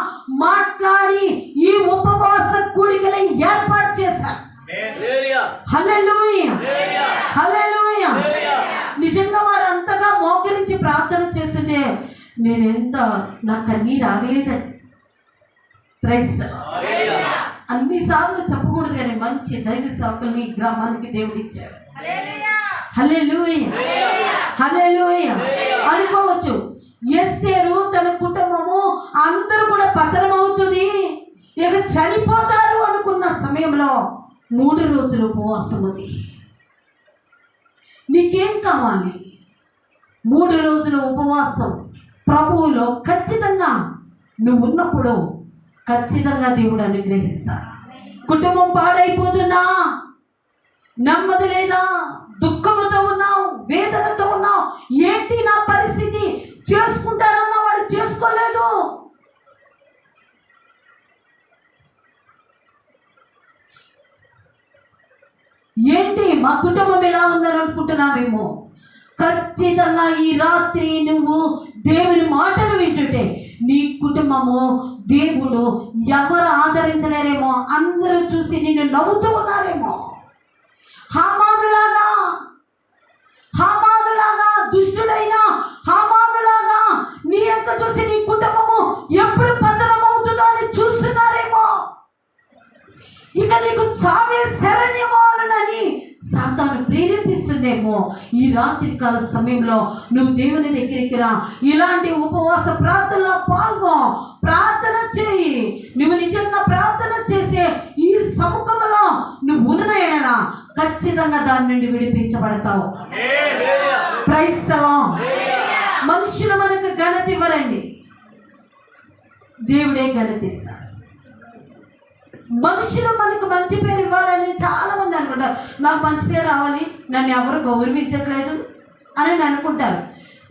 మాట్లాడి ఈ ఉపవాస కూడికలను ఏర్పాటు చేశారు. హల్లెలూయా, హల్లెలూయా. నిజంగా వారు అంతగా మోకరించి ప్రార్థన చేస్తుంటే నాకు కన్నీరు ఆగలేదండి. ప్రైజ్ అన్నిసార్లు చెప్పకూడదు కానీ మంచి ధైర్య సాకుల్ని గ్రామానికి దేవుడు ఇచ్చాడు. హల్లెలూయా, హల్లెలూయా. అనుకోవచ్చు ఎస్తేరు తన కుటుంబము అందరూ కూడా పతనం అవుతుంది, ఇక చనిపోతారు అనుకున్న సమయంలో 3 రోజులు ఉపవాసం ఉంది. నీకేం కావాలి? 3 రోజులు ఉపవాసం ప్రభువులో ఖచ్చితంగా నువ్వు ఉన్నప్పుడు ఖచ్చితంగా దేవుడు అనుగ్రహిస్తాడు. కుటుంబం పాడైపోతుందా? నెమ్మది లేదా? దుఃఖముతో ఉన్నావు, వేదనతో ఉన్నావు, ఏంటి నా పరిస్థితి, చేసుకుంటానన్న వాడు చేసుకోలేదు. ఏంటి మా కుటుంబం ఎలా ఉందని అనుకుంటున్నావేమో. ఖచ్చితంగా ఈ రాత్రి నువ్వు దేవుని మాటలు వింటుంటే నీ కుటుంబము దేవుడు ఎవరు ఆదరించలేరేమో, అందరూ చూసి నిన్ను నవ్వుతూ ఉన్నారేమో. హామానులాగా దుష్టుడైన హామానులాగా నీ యొక్క చూసి నీ కుటుంబము ఎప్పుడు పతనం అవుతుందో అని చూస్తున్నారేమో. ఇక నీకు చావే శరణ్యమో అని సాతాను ప్రేరేపిస్తుందేమో. ఈ రాత్రి కాల సమయంలో నువ్వు దేవుని దగ్గరికి రా, ఇలాంటి ఉపవాస ప్రార్థనలో పాల్గొ, ప్రార్థన చేయి. నువ్వు నిజంగా ప్రార్థన చేసే ఈ సముఖంలో నువ్వు ఉన్న ఎడల ఖచ్చితంగా దాని నుండి విడిపించబడతావు. Praise the lord. మనుషులు మనకు ఘనత ఇవ్వరండి, దేవుడే ఘనత ఇస్తాడు. మనుషులు మనకు మంచి పేరు ఇవ్వాలని చాలా మంది అనుకుంటారు. నాకు మంచి పేరు రావాలి, నన్ను ఎవరు గౌరవించట్లేదు అని అనుకుంటారు.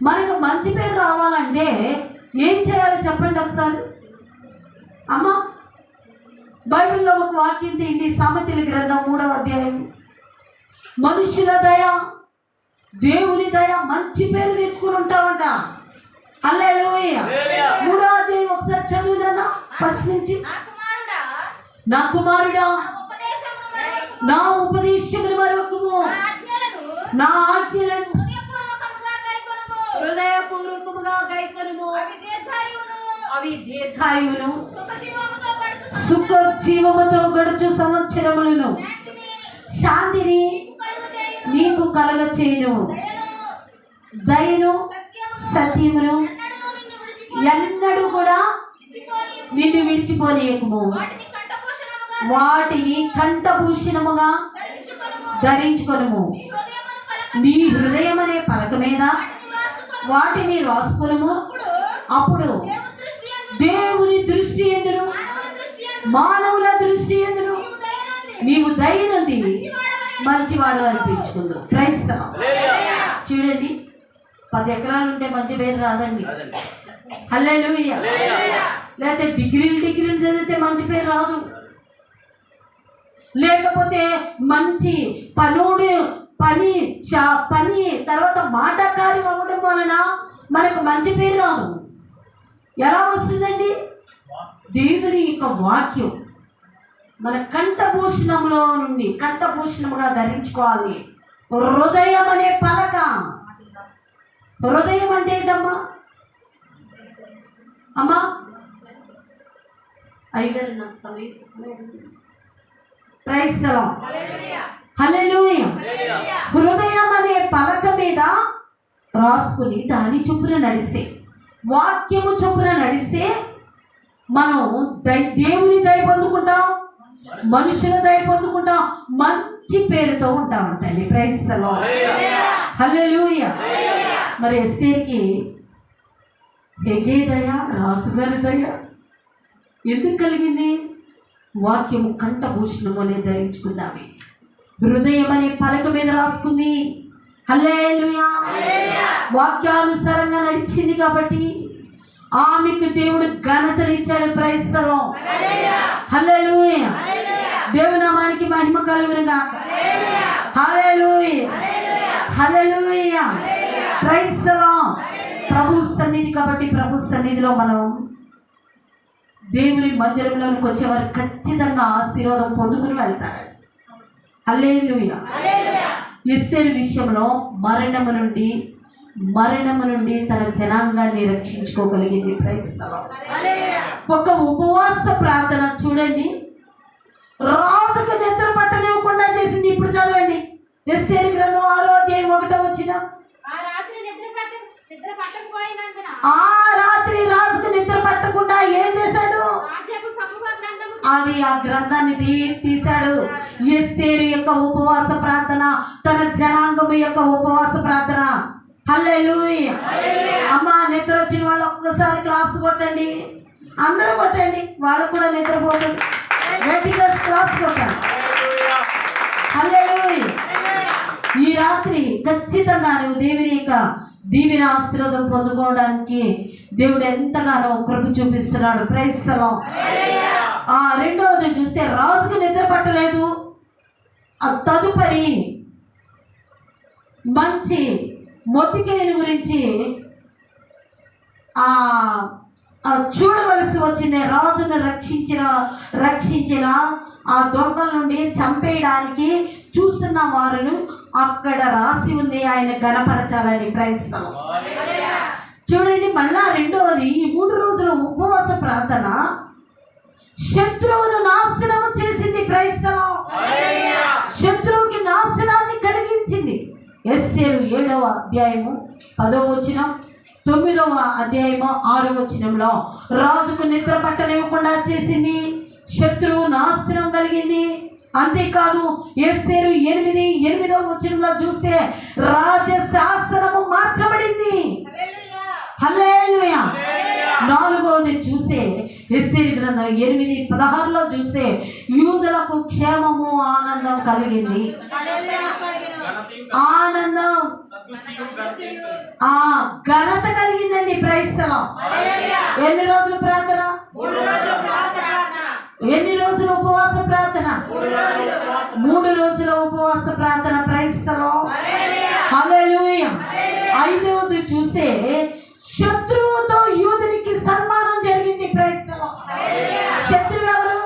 మనకు మంచి పేరు రావాలంటే ఏం చేయాలో చెప్పండి ఒకసారి. అమ్మ బైబిల్లో ఒక వాక్యం తీయండి, సామెతల గ్రంథం 3వ అధ్యాయం. మనుషుల దయ, దేవుని దయ, మంచి పేరు తెచ్చుకుని ఉంటామంట. హల్లెలూయా. 3వ అధ్యాయం ఒకసారి చదువునా ఫస్ట్ నుంచి. నా కుమారుడా, నా ఉపదేశమును మరొకము, నా ఆజ్ఞలను హృదయపూర్వకముగా గైకొనుము. అవి దీర్ఘాయువును, సుఖ జీవముతో గడుచు సంవత్సరములను, శాంతిని నీకు కలగచేయును. దయను సత్యమును ఎన్నడూ కూడా నిన్ను విడిచిపోనీయకుము. వాటిని కంఠభూషణముగా ధరించుకొనుము. నీ హృదయం అనే పలక మీద వాటిని రాసుకొనుము. అప్పుడు దేవుని దృష్టి ఎందును, మానవుల దృష్టి ఎందును నీవు దయనుంది మంచివాడు అనిపించుకుందు. Praise the lord. చూడండి, 10 ఎకరాలు ఉంటే మంచి పేరు రాదండి. హల్లెలూయా. లేకపోతే డిగ్రీలు చదివితే మంచి పేరు రాదు. లేకపోతే మంచి పని తర్వాత మాటకార్యం అవ్వడం వలన మనకు మంచి పేరు రాదు. ఎలా వస్తుందండి? దేవుని యొక్క వాక్యం మన కంఠభూషణంలో నుండి కంఠభూషణముగా ధరించుకోవాలి. హృదయం అనే పలక. హృదయం అంటే ఏంటమ్మా? అమ్మా అయ్యగారు నాకు సమయం చెప్పలేదు. Praise the lord. హల్లెలూయా. హృదయం అనే పలక మీద రాసుకుని దాని చొప్పున నడిస్తే, వాక్యము చొప్పున నడిస్తే మనం దేవుని దయ పొందుకుంటాం, మనుషుల దయ పొందుకుంటాం, మంచి పేరుతో ఉంటామంటండి. Praise the lord. హల్లెలూయా. మరి ఎస్తేర్కి హెగే దయ, రాజుగారి దయ ఎందుకు కలిగింది? వాక్యము కంఠభూషణములే ధరించుకుందామే. హృదయం అనే పలక మీద రాసుకుంది. హల్లెలూయా. వాక్యానుసారంగా నడిచింది కాబట్టి ఆమెకు దేవుడు ఘనతలు ఇచ్చాడు. Praise the lord. హల్లెలూయా. దేవుని నామానికి మహిమ కలుగును గాక. హల్లెలూయా, హల్లెలూయా. Praise the Lord. ప్రభు సన్నిధి కాబట్టి ప్రభు సన్నిధిలో మనం దేవుని మందిరంలోనికి వచ్చేవారు ఖచ్చితంగా ఆశీర్వాదం పొందుకుని వెళ్తారు. హల్లెలూయా. ఎస్తేరు విషయంలో మరణము నుండి తన జనాంగాన్ని రక్షించుకోగలిగింది. Praise the lord. ఒక ఉపవాస ప్రార్థన చూడండి, రాజుకు నిద్ర పట్టనివ్వకుండా చేసింది. ఇప్పుడు చదవండి ఎస్తేరు గ్రంథం 6వ అధ్యాయం 1వ వచనం. ఆ రాత్రి రాజుకు నిద్ర పట్టకుండా ఏం చేశాడు? అది ఆ గ్రంథాన్ని తీశాడు. ఎస్తేరు యొక్క ఉపవాస ప్రార్థన, తన జనాంగము యొక్క ఉపవాస ప్రార్థన. హల్లెలూయా. అమ్మా, నిద్ర వచ్చిన వాళ్ళు ఒక్కసారి క్లాప్స్ కొట్టండి, అందరూ కొట్టండి, వాళ్ళు కూడా నిద్రపోతుంది. గట్టిగా క్లాప్స్ కొట్టండి. హల్లెలూయా. ఈ రాత్రి ఖచ్చితంగా నువ్వు దేవుని యొక్క దీవెన ఆశీర్వాదం పొందుకోవడానికి దేవుడు ఎంతగానో కృప చూపిస్తున్నాడు. Praise the lord. రెండవది చూస్తే రాజుకు నిద్ర పట్టలేదు. తదుపరి మంచి మొతికేయుని గురించి చూడవలసి వచ్చింది. రాజును రక్షించిన ఆ దొంగల నుండి చంపేయడానికి చూస్తున్న వారును అక్కడ రాసి ఉంది ఆయన ఘనపరచాలని. Praise the lord. చూడండి, మళ్ళా రెండవది, ఈ 3 రోజుల ఉపవాస ప్రార్థన శత్రువును నాశనము చేసింది. Praise the Lord. శత్రువుకి నాశనాన్ని కలిగించింది. ఎస్తేరు 7వ అధ్యాయము 10వ వచనం, 9వ అధ్యాయము 6వ వచనంలో రాజుకు నిద్ర పట్టనివ్వకుండా చేసింది, శత్రువు నాశనం కలిగింది. అంతేకాదు ఎస్తేరు 8వ వచనంలో చూస్తే రాజశాసనము మార్చబడింది. హల్లెలూయా. 4వది చూస్తే ఎస్తేరు గ్రంథం 8:16లో చూస్తే యూదులకు క్షేమము ఆనందం కలిగింది. ఆనందం, ఘనత కలిగిందండి. Praise the lord. ఎన్ని రోజులు ప్రార్థన? ఎన్ని రోజులు ఉపవాస ప్రార్థన? 3 రోజుల ఉపవాస ప్రార్థన. Praise the lord. హల్లెలూయా. 5వది చూస్తే శత్రువుతో యూదునికి సన్మానం జరిగింది. Praise the lord. శత్రువు ఎవరు?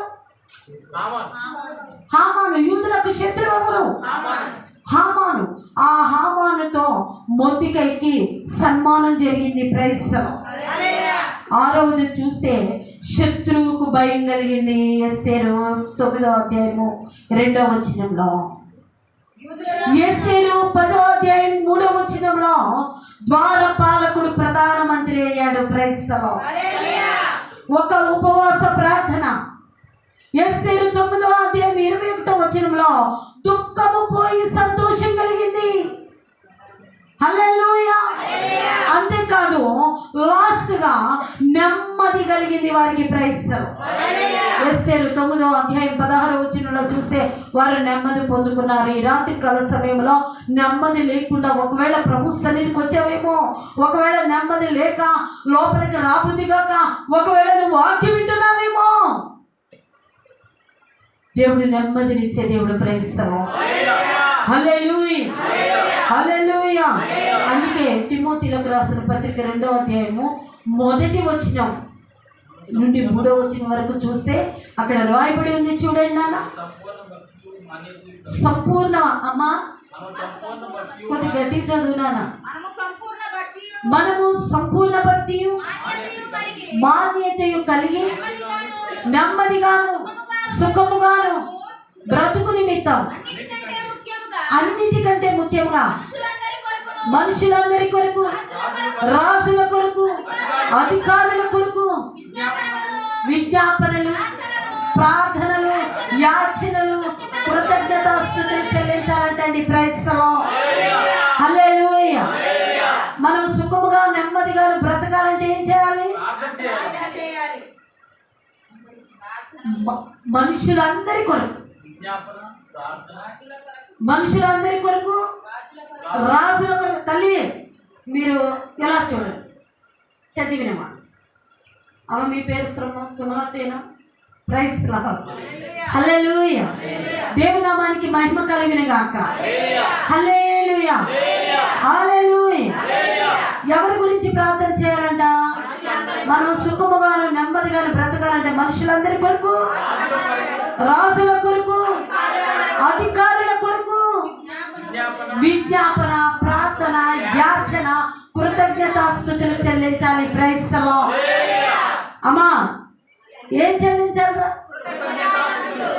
హామాను. యూదులకు శత్రువు ఎవరు? హామాను. ఆ హామానుతో మొర్దెకైకి సన్మానం జరిగింది. Praise the lord. 6వది చూస్తే శత్రువుకు భయం కలిగింది. ఎస్తేరు 9వ అధ్యాయము 2వ వచనంలో. ఎస్తేరు 10వ అధ్యాయం 3వ వచనంలో ద్వారపాలకుడు ప్రధానమంత్రి అయ్యాడు. Praise the lord. ఒక ఉపవాస ప్రార్థన. ఎస్తేరు 9వ అధ్యాయం 21వ వచనంలో దుఃఖము పోయి సంతోషం కలిగింది. హల్లెలూయా. అంతేకాదు లాస్ట్ గా నెమ్మది కలిగింది వారికి. Praise the lord. ఎస్తేరు 9వ అధ్యాయం 16వ వచనంలో చూస్తే వారు నెమ్మది పొందుకున్నారు. ఈ రాత్రి కాల సమయంలో నెమ్మది లేకుండా ఒకవేళ ప్రభు సన్నిధికి వచ్చావేమో, ఒకవేళ నెమ్మది లేక లోపలికి రాబుద్ది కాక ఒకవేళ నువ్వు వాక్యం వింటున్నావేమో, దేవుడు నెమ్మదినిచ్చే దేవుడు. Praise the lord. హల్లెలూయా. హల్లెలూయా. అందుకే తిమోతిలకు రాసిన పత్రిక 2వ అధ్యాయము 1వ వచనం నుండి 3వ వచనం వరకు చూస్తే అక్కడ రాయబడి ఉంది. చూడండి నాన్న, సంపూర్ణ, అమ్మా కొద్ది గట్టి చదువు నాన్న. మనము సంపూర్ణ భక్తియు మాన్యతయు కలిగి నెమ్మదిగాను సుఖముగాను బ్రతుకు నిమిత్తం అన్నిటికంటే ముఖ్యంగా మనుషులందరి కొరకు, రాజుల కొరకు, అధికారుల కొరకు విజ్ఞాపనలు, ప్రార్థనలు, యాచనలు, కృతజ్ఞతాస్తుతులు చెల్లించాలంటండి. Praise the lord. హల్లెలూయా. మనం సుఖముగా నెమ్మదిగా బ్రతకాలంటే ఏం చేయాలి? మనుషులందరి కొరకు, మనుషులందరి కొరకు, రాజుల కొరకు. తల్లి మీరు ఎలా చూడండి, చదివినమా అమ్మ, మీ పేరు సుమలతేనా? Praise the lord. హల్లెలూయా. దేవుని నామానికి మహిమ కలిగిన గాక. హల్లెలూయా. హల్లెలూయా. ఎవరి గురించి ప్రార్థన చేయాలంట? మనం సుఖముగాను నెమ్మదిగాను బ్రతకాలంటే మనుషులందరి కొరకు, రాజుల కొరకు, అధికారుల రక్షణ కృతజ్ఞతాస్తుతులు చెల్లించాలి. Praise the lord. అమ్మా ఏం చెల్లించాలి?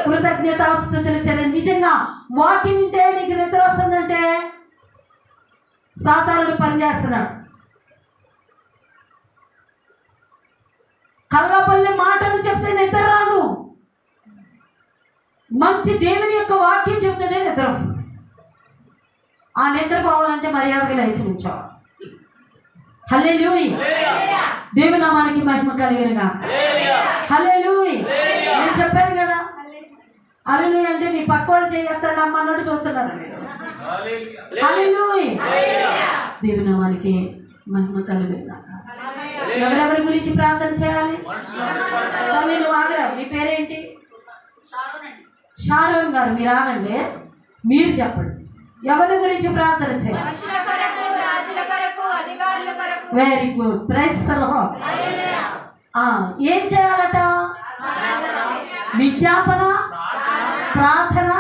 కృతజ్ఞతాస్తుతులు చెల్లి. నిజంగా వాక్యం వింటే నీకు నిద్ర వస్తుందంటే సాతానుడు పనిచేస్తున్నాడు. కళ్ళబల్లి మాటలు చెప్తే నిద్ర రాదు. మంచి దేవుని యొక్క వాక్యం చెప్తుంటే నిద్ర వస్తుంది. ఆ నిద్ర పోవాలంటే మర్యాదగా లేచి ఉంచాలి. హల్లెలూయా. దేవుని నామానికి మహిమ కలుగునుగా. హల్లెలూయా. నేను చెప్పాను కదా, హల్లెలూయా అంటే నీ పక్కోడు చేయొద్దండి అమ్మ అన్నట్టు చూస్తున్నారు. హల్లెలూయా. దేవుని నామానికి మహిమ కలుగునుగా. ఎవరెవరి గురించి ప్రార్థన చేయాలి? తల్లి నువ్వు ఆగరా. మీ పేరేంటి? షారోన్ గారు. మీరు ఆగండి, మీరు చెప్పండి. ఎవరి గురించి ప్రార్థన చేయాలి? Very good. Praise the lord. ఏం చేయాలట? విజ్ఞాపన, ప్రార్థన,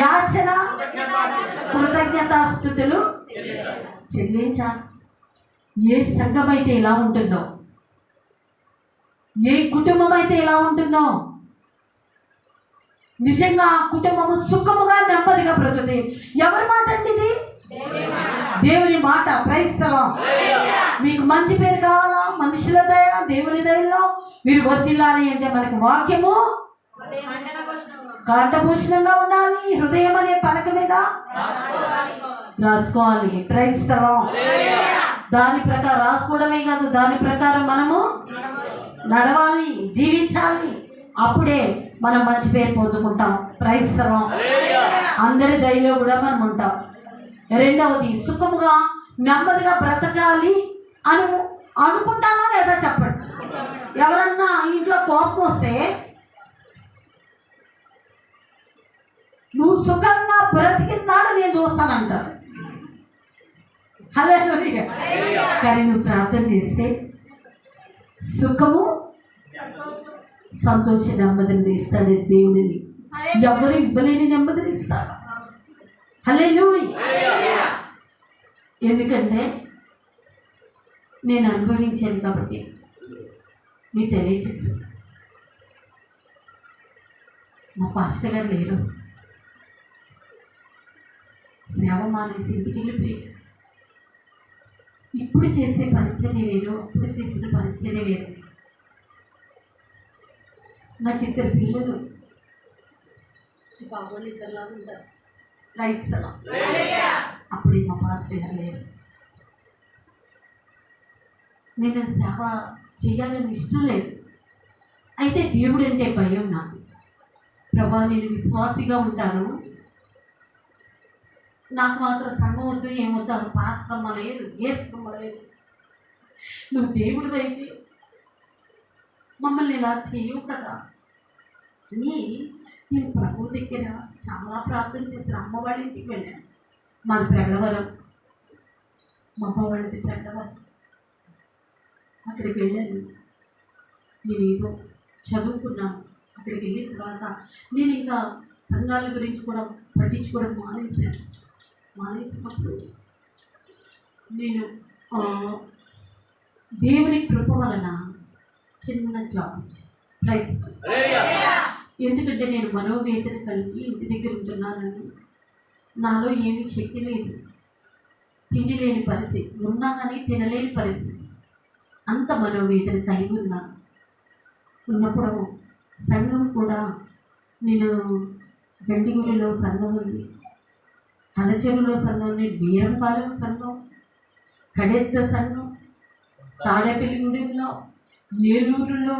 యాచన, కృతజ్ఞతాస్తుతులు చెల్లించాలి. ఏ సంఘం అయితే ఇలా ఉంటుందో, ఏ కుటుంబం అయితే ఇలా ఉంటుందో, నిజంగా ఆ కుటుంబము సుఖముగా నెమ్మదిగా బ్రతుకుతుంది. ఎవరి మాట అండి ఇది? దేవుని మాట. Praise the lord. మీకు మంచి పేరు కావాలా? మనుషుల దయ, దేవుని దయలో మీరు వర్ధిల్లాలి అంటే మనకి వాక్యము కంఠభూషణంగా ఉండాలి. హృదయం అనే పలక మీద రాసుకోవాలి. Praise the lord. దాని ప్రకారం రాసుకోవడమే కాదు, దాని ప్రకారం మనము నడవాలి, జీవించాలి. అప్పుడే మనం మంచి పేరు పొందుకుంటాం. Praise the lord. అందరి దయలో కూడా మనం ఉంటాం. రెండవది, సుఖముగా నెమ్మదిగా బ్రతకాలి అనుకుంటామా లేదా చెప్పండి. ఎవరన్నా ఇంట్లో కోపం వస్తే నువ్వు సుఖంగా బ్రతికినాడు నేను చూస్తానంటారు. హల్లెలూయా. కానీ నువ్వు ప్రార్థన చేస్తే సుఖము, సంతోష నెమ్మదిని ఇస్తాడు దేవుడిని. ఎవరు ఇవ్వలేని నెమ్మదిని ఇస్తాడు. హల్లెలూయా. ఎందుకంటే నేను అనుభవించాను కాబట్టి మీకు తెలియచేసాను. మా పాస్టర్ గారు లేరు, సేవ మానేసి ఇంటికి వెళ్ళిపోయారు. ఇప్పుడు చేసే పరిచర్య వేరు, అప్పుడు చేసిన పరిచర్య వేరు. నాకు 2 పిల్లలు, బాబోళ్ళు 2 ఉంటారు. క్రైస్తవం. అప్పుడు మా పాస్టర్ గారు లేరు. నేను సేవ చేయాలని ఇష్టం లేదు. అయితే దేవుడు అంటే భయం నాకు. ప్రభా నేను విశ్వాసిగా ఉంటాను, నాకు మాత్రం సంఘం వద్దు, ఏమొద్దు, అది పాస్ట్రమ్మ లేదు, గేస్ట్రమ్మ లేదు. నువ్వు దేవుడు అయితే మమ్మల్ని ఇలా చేయవు కదా అని నేను ప్రభు దగ్గర చాలా ప్రార్థన చేసిన. అమ్మ వాళ్ళ ఇంటికి వెళ్ళాను. మాది ప్రగడవరం, మా అమ్మ వాళ్ళది ప్రగడవరం. అక్కడికి వెళ్ళాను. నేను ఏదో చదువుకున్నాను. అక్కడికి వెళ్ళిన తర్వాత నేను ఇంకా సంఘాల గురించి కూడా పట్టించుకోవడం మానేసినప్పుడు నేను దేవుని కృప వలన చిన్న జాబ్ ఇచ్చాను. ప్రైజ్. ఎందుకంటే నేను మనోవేదన కలిగి ఇంటి దగ్గర ఉంటున్నానని, నాలో ఏమీ శక్తి లేదు, తిండి లేని పరిస్థితి, ఉన్నా కానీ తినలేని పరిస్థితి, అంత మనోవేదన కలిగి ఉన్నప్పుడు సంఘం కూడా, నేను గండిగుడిలో సంఘం ఉంది, కడచెరులో సంఘం ఉంది, వీరంపాలెం సంఘం, కడెత్త సంఘం, తాడేపల్లిగూడెంలో, ఏలూరులో,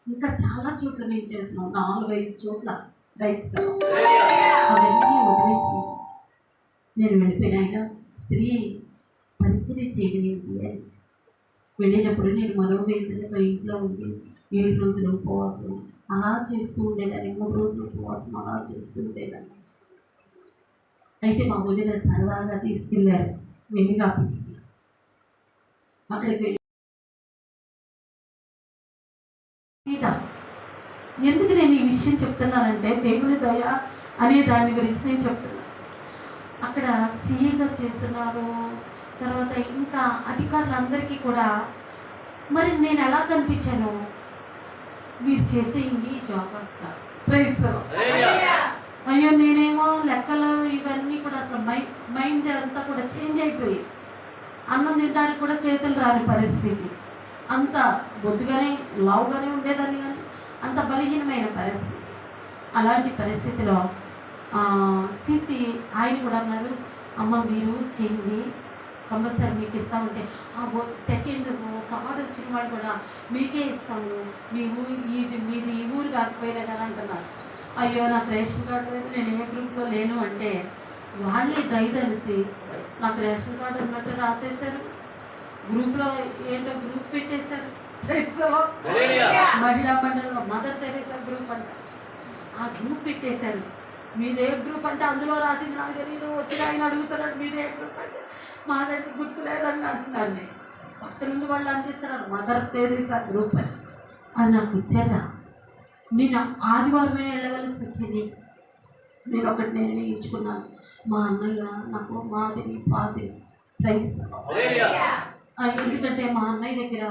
ఇంకా చాలా చోట్ల మేము చేస్తున్నాం. 4-5 చోట్ల రైస్తాం. అవన్నీ వదిలేసి నేను వెళ్ళిపోయినాయినా స్త్రీ పరిచర్య చేయడం ఏంటి అని వెళ్ళినప్పుడు నేను మనోవేదనతో ఇంట్లో ఉండి 7 రోజులు ఉపవాసం అలా చేస్తూ ఉండేదాన్ని, 3 రోజులు ఉపవాసం అలా చేస్తూ ఉండేదాన్ని. అయితే మా వదిన సరదాగా తీసుకెళ్ళారు వెనుక ఆఫీస్కి. అక్కడికి వెళ్ళి ఎందుకు నేను ఈ విషయం చెప్తున్నానంటే, దేవుని దయ అనే దాని గురించి నేను చెప్తున్నాను. అక్కడ సీఏగా చేస్తున్నారు, తర్వాత ఇంకా అధికారులందరికీ కూడా మరి నేను ఎలా కనిపించాను, మీరు చేసేయండి ఈ జాబ్ అంటారు. Praise the lord. అయ్యో నేనేమో లెక్కలు ఇవన్నీ కూడా అసలు మైండ్ అంతా కూడా చేంజ్ అయిపోయి అన్నం తినడానికి కూడా చేతులు రాని పరిస్థితి, అంత బొద్దుగానే లావుగానే ఉండేదాన్ని కానీ అంత బలహీనమైన పరిస్థితి. అలాంటి పరిస్థితిలో సీసీ ఆయన కూడా అన్నారు, అమ్మ మీరు చేయండి కంపల్సరీ మీకు ఇస్తామంటే సెకండ్ థర్డ్ వచ్చిన వాళ్ళు కూడా మీకే ఇస్తాము, మీ ఊరు మీది ఈ ఊరు కాకపోయినా కానీ అంటున్నారు. అయ్యో నాకు రేషన్ కార్డు లేదు, నేను ఏ గ్రూప్లో లేను అంటే వాళ్ళే దయదలిసి నాకు రేషన్ కార్డు ఉన్నట్టు రాసేశారు, గ్రూప్లో ఏంటో గ్రూప్ పెట్టేశారు. మహిళా మండలిలో మదర్ తెరేసా గ్రూప్ అంట, ఆ గ్రూప్ పెట్టేశారు. మీదే గ్రూప్ అంటే అందులో రాసింది నాకు తెలియదు, వచ్చిన ఆయన అడుగుతున్నాడు మీదే గ్రూప్ అంటే మా దగ్గర గుర్తులేదని అంటున్నాను. నేను పక్క నుండి వాళ్ళు అందిస్తున్నారు మదర్ తెరేసా గ్రూప్ అని. అది నాకు ఇచ్చారా, నేను ఆదివారమే వెళ్ళవలసి వచ్చింది. నేను ఒకటి నిర్ణయించుకున్నాను, మా అన్నయ్య నాకు మాదిరి పాదిరి ప్రైజ్. ఎందుకంటే మా అన్నయ్య దగ్గర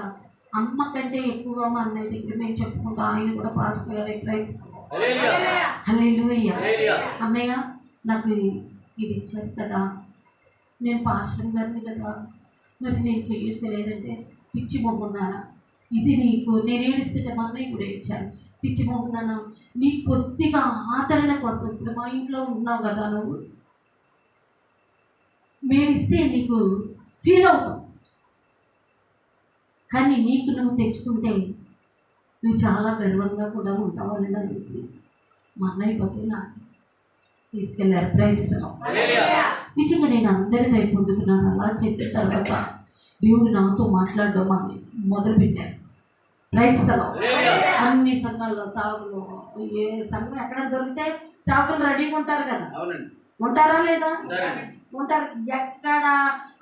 అమ్మ కంటే ఎక్కువగా మా అన్నయ్య దగ్గర మేము చెప్పుకుంటాం, ఆయన కూడా పాస్టర్ గారి ప్రైజ్. హల్లెలూయా. అన్నయ్య నాకు ఇది ఇచ్చారు కదా, నేను పాస్టర్ గారిని కదా, మరి నేను చేయొచ్చలేదంటే పిచ్చి మొగ్గున్నానా, ఇది నీకు నేను ఏడుస్తుంటే మా అన్నయ్య కూడా ఇచ్చాను, పిచ్చి మొగ్గున్నానా నీ కొద్దిగా ఆదరణ కోసం ఇప్పుడు మా ఇంట్లో ఉన్నావు కదా, నువ్వు మేమిస్తే నీకు ఫీల్ అవుతావు, కానీ నీకు నువ్వు తెచ్చుకుంటే నువ్వు చాలా గర్వంగా కూడా ఉంటావు అని అనేసి మా అన్నయ్య పోతే నాకు తీసుకెళ్ళారు. ప్రైజ్. నిజంగా నేను అందరి దయ పొందుకున్నాను. అలా చేసిన తర్వాత దేవుడు నాతో మాట్లాడడం అని మొదలుపెట్టారు. ప్రైజ్. అన్ని సంఘాల్లో సాగులు, ఏ సంఘం ఎక్కడ దొరికితే సాగులు రెడీగా ఉంటారు కదా, ఉంటారా లేదా? ఉంటారు. ఎక్కడ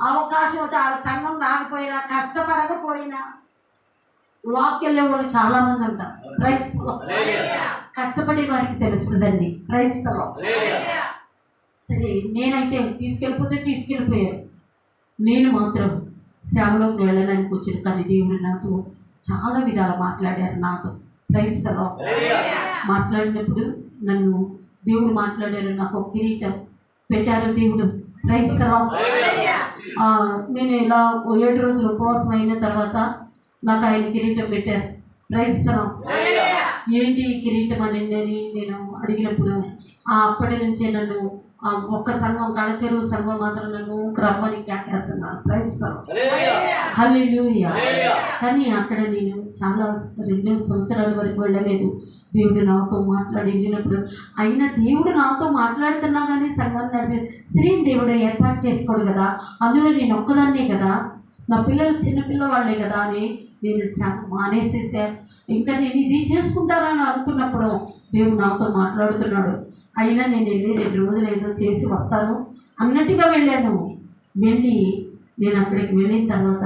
అవకాశం అయితే ఆ సంఘం రాకపోయినా కష్టపడకపోయినా వాక్ వెళ్ళే వాళ్ళు చాలా మంది ఉంటారు. ప్రైజ్. కష్టపడే వారికి తెలుస్తుందండి. ప్రైజ్. సరే నేనైతే తీసుకెళ్ళిపోతే తీసుకెళ్ళిపోయారు, నేను మాత్రం సేవలోకి వెళ్ళడానికి వచ్చాను. కానీ దేవుడు నాతో చాలా విధాలు మాట్లాడారు నాతో. ప్రైజ్. మాట్లాడినప్పుడు నన్ను దేవుడు మాట్లాడారు, నాకు ఒక కిరీటం పెట్టారు దేవుడు. ప్రైజ్. నేను ఇలా 7 రోజులు ఉపవాసం అయిన తర్వాత నాకు ఆయన కిరీటం పెట్టారు. ప్రైజ్. ఏంటి ఈ కిరీటం అని నేను అడిగినప్పుడు అప్పటి నుంచే నన్ను ఒక్క సంఘం కడచెరువు సంఘం మాత్రం నన్ను రమ్మని కేకేస్తున్నాను. ప్రైజ్. హల్లెలూయా. కానీ అక్కడ నేను చాలా 2 సంవత్సరాల వరకు వెళ్ళలేదు. దేవుడు నాతో మాట్లాడి వెళ్ళినప్పుడు అయినా దేవుడు నాతో మాట్లాడుతున్నా కానీ సంఘాన్ని నడిపే స్త్రీని దేవుడు ఏర్పాటు చేసుకోడు కదా, అందులో నేను ఒక్కదాన్నే కదా, నా పిల్లలు చిన్నపిల్ల వాళ్ళే కదా అని నేను మానేసేసా. ఇంకా నేను ఇది చేసుకుంటానని అనుకున్నప్పుడు దేవుడు నాతో మాట్లాడుతున్నాడు. అయినా నేను వెళ్ళి 2 రోజులు ఏదో చేసి వస్తాను అన్నట్టుగా వెళ్ళాను. వెళ్ళి నేను అక్కడికి వెళ్ళిన తర్వాత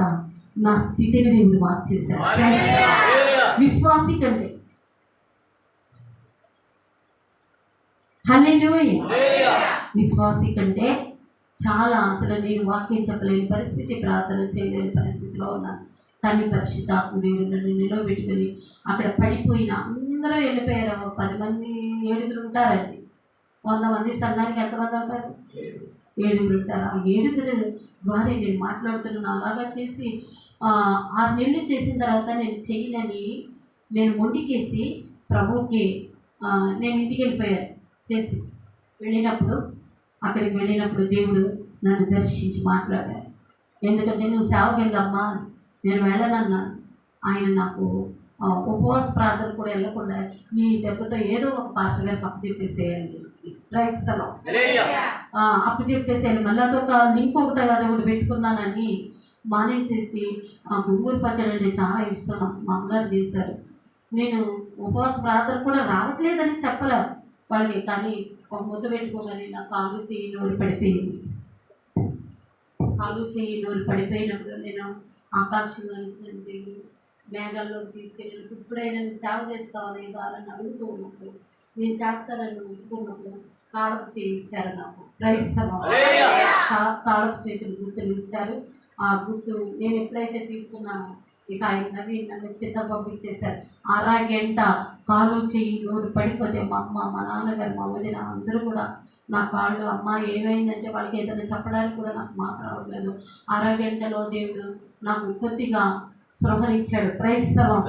నా స్థితిని దేవుడు మార్చేశాడు. విశ్వాసి కంటే హల్లెలూయా. విశ్వాసి కంటే చాలా అసలు నేను వాక్యం చెప్పలేని పరిస్థితి, ప్రార్థన చేయలేని పరిస్థితిలో ఉన్నాను. కానీ పరిశుద్ధాత్మ దేవుడు నన్ను నిలబెట్టుకుని అక్కడ పడిపోయిన అందరూ వెళ్ళిపోయారు. 10 మంది 7 ఉంటారండి. 100 మంది సంఘానికి ఎంతమంది ఉంటారు? 7 ఉంటారు. ఆ 7 ద్వారా నేను మాట్లాడుతున్నాను. అలాగా చేసి 6 నెలలు చేసిన తర్వాత నేను చేయనని నేను మొండికేసి ప్రభువుకి నేను ఇంటికి వెళ్ళిపోయాను. చేసి అక్కడికి వెళ్ళినప్పుడు దేవుడు నన్ను దర్శించి మాట్లాడారు. ఎందుకంటే నువ్వు సేవకి వెళ్ళమ్మా, నేను వెళ్ళనన్నాను. ఆయన నాకు ఉపవాస ప్రార్థన కూడా వెళ్ళకుండా ఈ దెబ్బతో ఏదో ఒక పాస్టర్ గారికి అప్పు చెప్పేసేయండి. ప్రైజ్. అప్పు చెప్పేసేయాలి. మళ్ళీ అదొక లింక్ ఒకటి పెట్టుకున్నానని మానేసేసి గుంగూరు పచ్చడి అంటే చాలా ఇష్టం, మా అమ్మగారు చేశారు. నేను ఉపవాస ప్రార్థన కూడా రావట్లేదని చెప్పలే వాళ్ళకి, కానీ ఒక ముద్ద పెట్టుకోగానే నా కాలు చెయ్యి నోరు పడిపోయింది. కాలు చెయ్యి నోరు పడిపోయినప్పుడు నేను ఆకాశంలో మేఘాల్లోకి తీసుకెళ్ళినప్పుడు ఇప్పుడైనా నేను సేవ చేస్తావా లేదా అని అడుగుతూ ఉన్నప్పుడు నేను చేస్తానని ఒప్పుకున్నప్పుడు కాళ్ళకు చేయించారు నాకు. క్రైస్తవం తాళపు చేతులు గుర్తులు ఇచ్చారు. ఆ గుర్తు నేను ఎప్పుడైతే తీసుకున్నానో ఇక ఆయన నన్ను కింద పంపించేశారు. అరగంట కాలు చెయ్యి నోరు పడిపోతే మా అమ్మ, మా నాన్నగారు, మా వదిన అందరూ కూడా నా కాళ్ళు, అమ్మ ఏమైందంటే వాళ్ళకి ఏదైనా చెప్పడానికి కూడా నాకు మాట రావట్లేదు. అరగంటలో దేవుడు నాకు కొద్దిగా స్పృహనిచ్చాడు. క్రైస్తవం.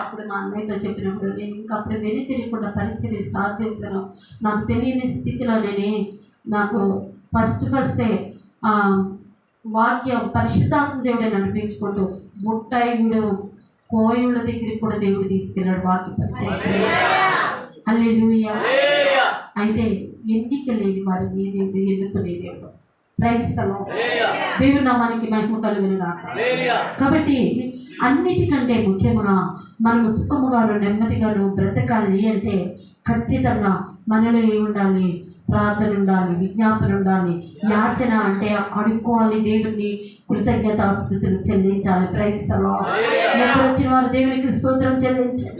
అప్పుడు మా అన్నయ్యతో చెప్పినప్పుడు నేను ఇంకా అప్పుడు వెను తెలియకుండా పరిచర్య స్టార్ట్ చేశాను. నాకు తెలియని స్థితిలో నాకు ఫస్టే వాక్యం పరిశుద్ధాత్మ దేవుడే నడిపించుకుంటూ ముట్టాయిగుడు కోయుళ్ళ దగ్గరికి కూడా దేవుడు తీసుకెళ్ళాడు వాక్య పరిచయం. హల్లెలూయా. అయితే ఎన్నిక లేని వారిని దేవుడు ఎన్నుకునే దేవుడు. క్రైస్తవం. దేవుడు నామానికి మహిమ కలుగును గాక. కాబట్టి అన్నిటికంటే ముఖ్యంగా మనము సుఖముగాను నెమ్మదిగాను బ్రతకాలి అంటే ఖచ్చితంగా మనలో ఏముండాలి? ప్రార్థన ఉండాలి, విజ్ఞాపన ఉండాలి. యాచన అంటే అడుక్కోవాలి, దేవుణ్ణి కృతజ్ఞతాస్తుతులు చెల్లించాలి. క్రైస్తవం. నిద్ర వచ్చిన వారు దేవునికి స్తోత్రం చెల్లించాలి.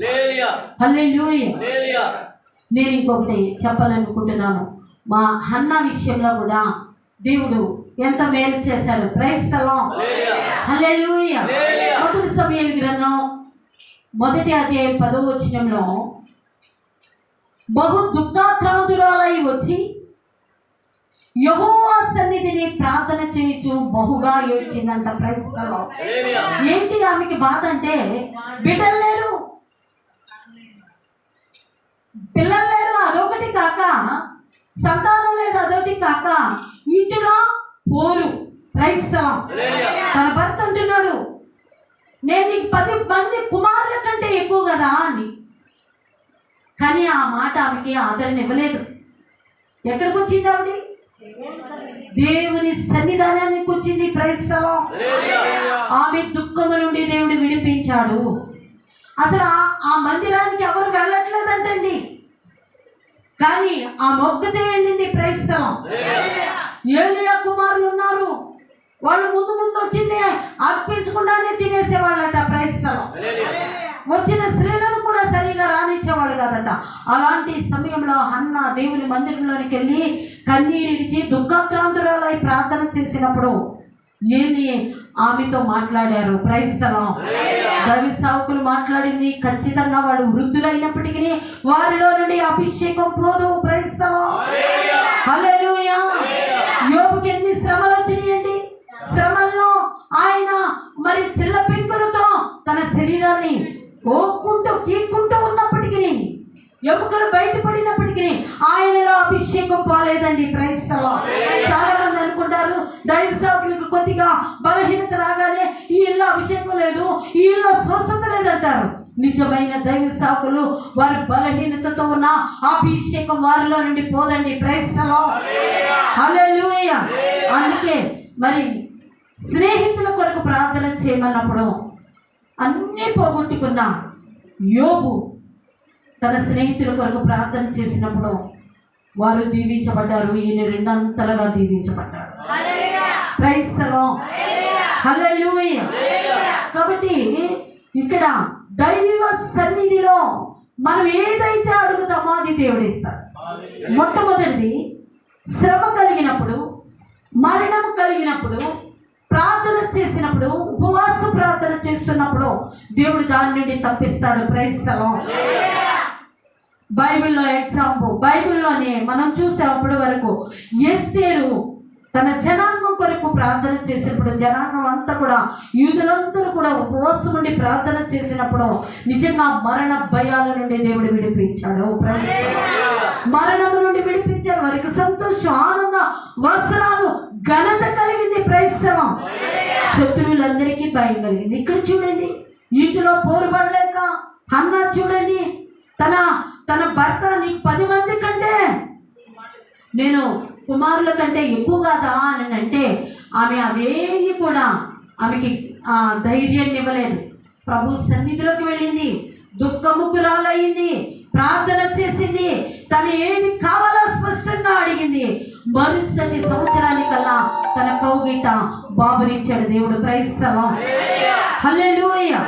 హల్లెలూయా. నేను ఇంకొకటి చెప్పాలనుకుంటున్నాను. మా హన్నా విషయంలో కూడా దేవుడు ఎంత మేలు చేశాడు. క్రైస్తవం. హల్లెలూయా. మొదటి సమూయేలు గ్రంథం 1వ అధ్యాయం 10వ వచనంలో బహు దుఃఖాక్రాంతురాలై వచ్చి యెహోవా సన్నిధిని ప్రార్థన చేయుచు బహుగా ఏడ్చిందంట. క్రైస్తవం. ఏంటి ఆమెకి బాధ అంటే బిడ్డలు లేరు, పిల్లలు లేరు, అదొకటి కాక సంతానం లేదు, అదొకటి కాక ఇంటిలో పోరు. క్రైస్తవం. తన భర్త అంటున్నాడు, నేను నీకు 10 మంది కుమారుల కంటే ఎక్కువ కదా అని. కానీ ఆ మాట ఆమెకి ఆదరణ ఇవ్వలేదు. ఎక్కడికి వచ్చింది ఆవిడ? దేవుని సన్నిధానానికి వచ్చింది. క్రైస్తవం. ఆమె దుఃఖము నుండి దేవుడు విడిపించాడు. అసలు ఆ మందిరానికి ఎవరు వెళ్ళట్లేదంటండి, కానీ ఆ మొక్కతే వెళ్ళింది. క్రైస్తవం. ఏలియా కుమారులు ఉన్నారు, వాళ్ళు ముందు వచ్చింది అర్పించకుండానే తినేసేవాళ్ళట. క్రైస్తవం. వచ్చిన స్త్రీలను కూడా సరిగా రానిచ్చేవాళ్ళు కాదట. అలాంటి సమయంలో హన్న దేవుని మందిరంలోనికి వెళ్ళి కన్నీరిడిచి దుఃఖాక్రాంతురాలై ప్రార్థన చేసినప్పుడు ఏలి ఆమెతో మాట్లాడారు. క్రైస్తవం. దైవ సేవకులు మాట్లాడింది ఖచ్చితంగా వాళ్ళు వృద్ధులైనప్పటికీ వారిలో నుండి అభిషేకం పోదు. క్రైస్తవం. హల్లెలూయా. యోబుకి ఎన్ని శ్రమలు వచ్చినాయండి. శ్రమల్లో ఆయన మరి చిల్ల పెంకులతో తన శరీరాన్ని కీక్కుంటూ ఉన్నప్పటికీ, ఎముకలు బయటపడినప్పటికీ ఆయనలో అభిషేకం పోలేదండి. క్రైస్తవం. చాలా మంది అనుకుంటారు దైవ సేవకులకు కొద్దిగా బలహీనత రాగానే ఈ ఇల్లు అభిషేకం లేదు, ఈ ఇల్లు స్వస్థత లేదంటారు. నిజమైన దైవ సేవకులు వారి బలహీనతతో ఉన్న అభిషేకం వారిలో నుండి పోదండి. క్రైస్తవం. హల్లెలూయా. అందుకే మరి స్నేహితుల కొరకు ప్రార్థన చేయమన్నప్పుడు అన్నీ పోగొట్టుకున్న యోబు తన స్నేహితుల కొరకు ప్రార్థన చేసినప్పుడు వారు దీవించబడ్డారు. ఈయన 2 అంతలుగా దీవించబడ్డాడు. క్రైస్తవం. హల్లెలూయా. కాబట్టి ఇక్కడ దైవ సన్నిధిలో మనం ఏదైతే అడుగుతామో అది దేవుడు ఇస్తాడు. మొట్టమొదటిది శ్రమ కలిగినప్పుడు, మరణం కలిగినప్పుడు, ప్రార్థన చేసినప్పుడు, ఉపవాస ప్రార్థన చేస్తున్నప్పుడు దేవుడు దాని నుండి తప్పిస్తాడు. క్రైస్తవం. బైబిల్లో ఎగ్జాంపుల్, బైబిల్లోనే మనం చూసేప్పటి వరకు ఎస్తేరు తన జనాంగం కొరకు ప్రార్థన చేసినప్పుడు, జనాంగం అంతా కూడా యూదులందరూ కూడా ఉపవాసం నుండి ప్రార్థన చేసినప్పుడు నిజంగా మరణ భయాల నుండి దేవుడు విడిపించాడు. మరణము నుండి విడిపించాడు. వారికి సంతోషం, ఆనందం, వస్త్రాలు, ఘనత కలిగింది. క్రైస్తవం. శత్రువులందరికీ భయం కలిగింది. ఇక్కడ చూడండి, ఇంటిలో పోరుపడలేక హన్నా చూడండి, తన భర్త నీకు 10 మంది కంటే నేను కుమారుల కంటే ఎక్కువ కాదా అని అంటే ఆమె అవేవి కూడా ఆమెకి ధైర్యాన్ని ఇవ్వలేదు. ప్రభు సన్నిధిలోకి వెళ్ళింది, దుఃఖముఖురాలయ్యింది, ప్రార్థన చేసింది, తను ఏది కావాలో స్పష్టంగా అడిగింది. మరుసటి సంవత్సరానికల్లా తన కౌగిట బాబునిచ్చాడు దేవుడు. క్రైస్తవం. హల్లెలూయా.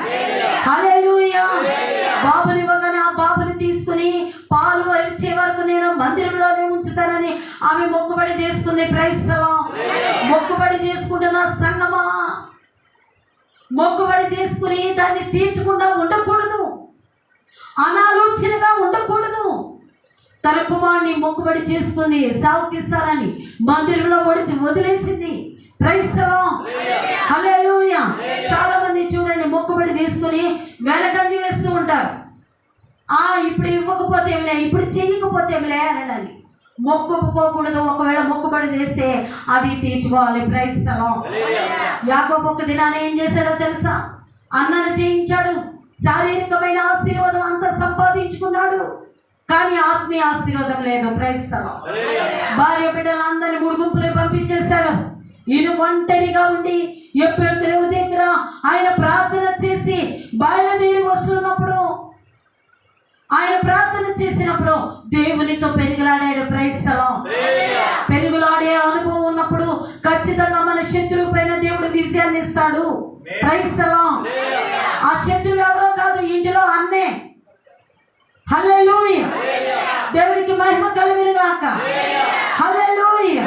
హల్లెలూయా. బాబునివ్వగానే ఆ బాబుని తీసుకుని పాలు వలిచే వరకు నేను మందిరంలోనే ఉంచుతానని ఆమె మొక్కుబడి చేసుకుంది. Praise the lord. మొక్కుబడి చేసుకుంటున్న సంగమా, మొక్కుబడి చేసుకుని దాన్ని తీర్చకుండా ఉండకూడదు, అనాలోచనగా ఉండకూడదు. తన కుమారుని మొక్కుబడి చేసుకుంది, సావుకిస్తానని మందిరంలో వదిలేసింది. Praise the lord. హల్లెలూయా. చాలా మంది చూడండి మొక్కుబడి చేసుకుని వెనకంజి వేస్తూ ఉంటారు. ఇప్పుడు ఇవ్వకపోతే ఏమిలే, ఇప్పుడు చెయ్యకపోతే ఏమిలే అనడాలి. మొక్కుకోకూడదు. ఒకవేళ మొక్కుబడి చేస్తే అది తీర్చుకోవాలి. Praise the lord. యాకోబు ఒక దినాన్ని ఏం చేశాడో తెలుసా? అన్నను చేయించాడు, శారీరకమైన ఆశీర్వాదం అంతా సంపాదించుకున్నాడు, కానీ ఆత్మీయ ఆశీర్వాదం లేదు. Praise the lord. భార్య బిడ్డలందరినీ 3 గుంపులకు పంపించేశాడు. ఈయన ఒంటరిగా ఉండి ఎప్పటికీ దగ్గర ఆయన ప్రార్థన చేసి బయలుదేరి వస్తున్నప్పుడు, ఆయన ప్రార్థన చేసినప్పుడు దేవునితో పెరుగులాడాడు. Praise the lord. పెరుగులాడే అనుభవం ఉన్నప్పుడు ఖచ్చితంగా మన శత్రువు పైన దేవుడు విజయాన్ని ఇస్తాడు. Praise the lord. ఆ శత్రువు ఎవరో కాదు, ఇంటిలో అన్నే. హల్లెలూయా. దేవునికి మహిమ కలుగును గాక. హల్లెలూయా.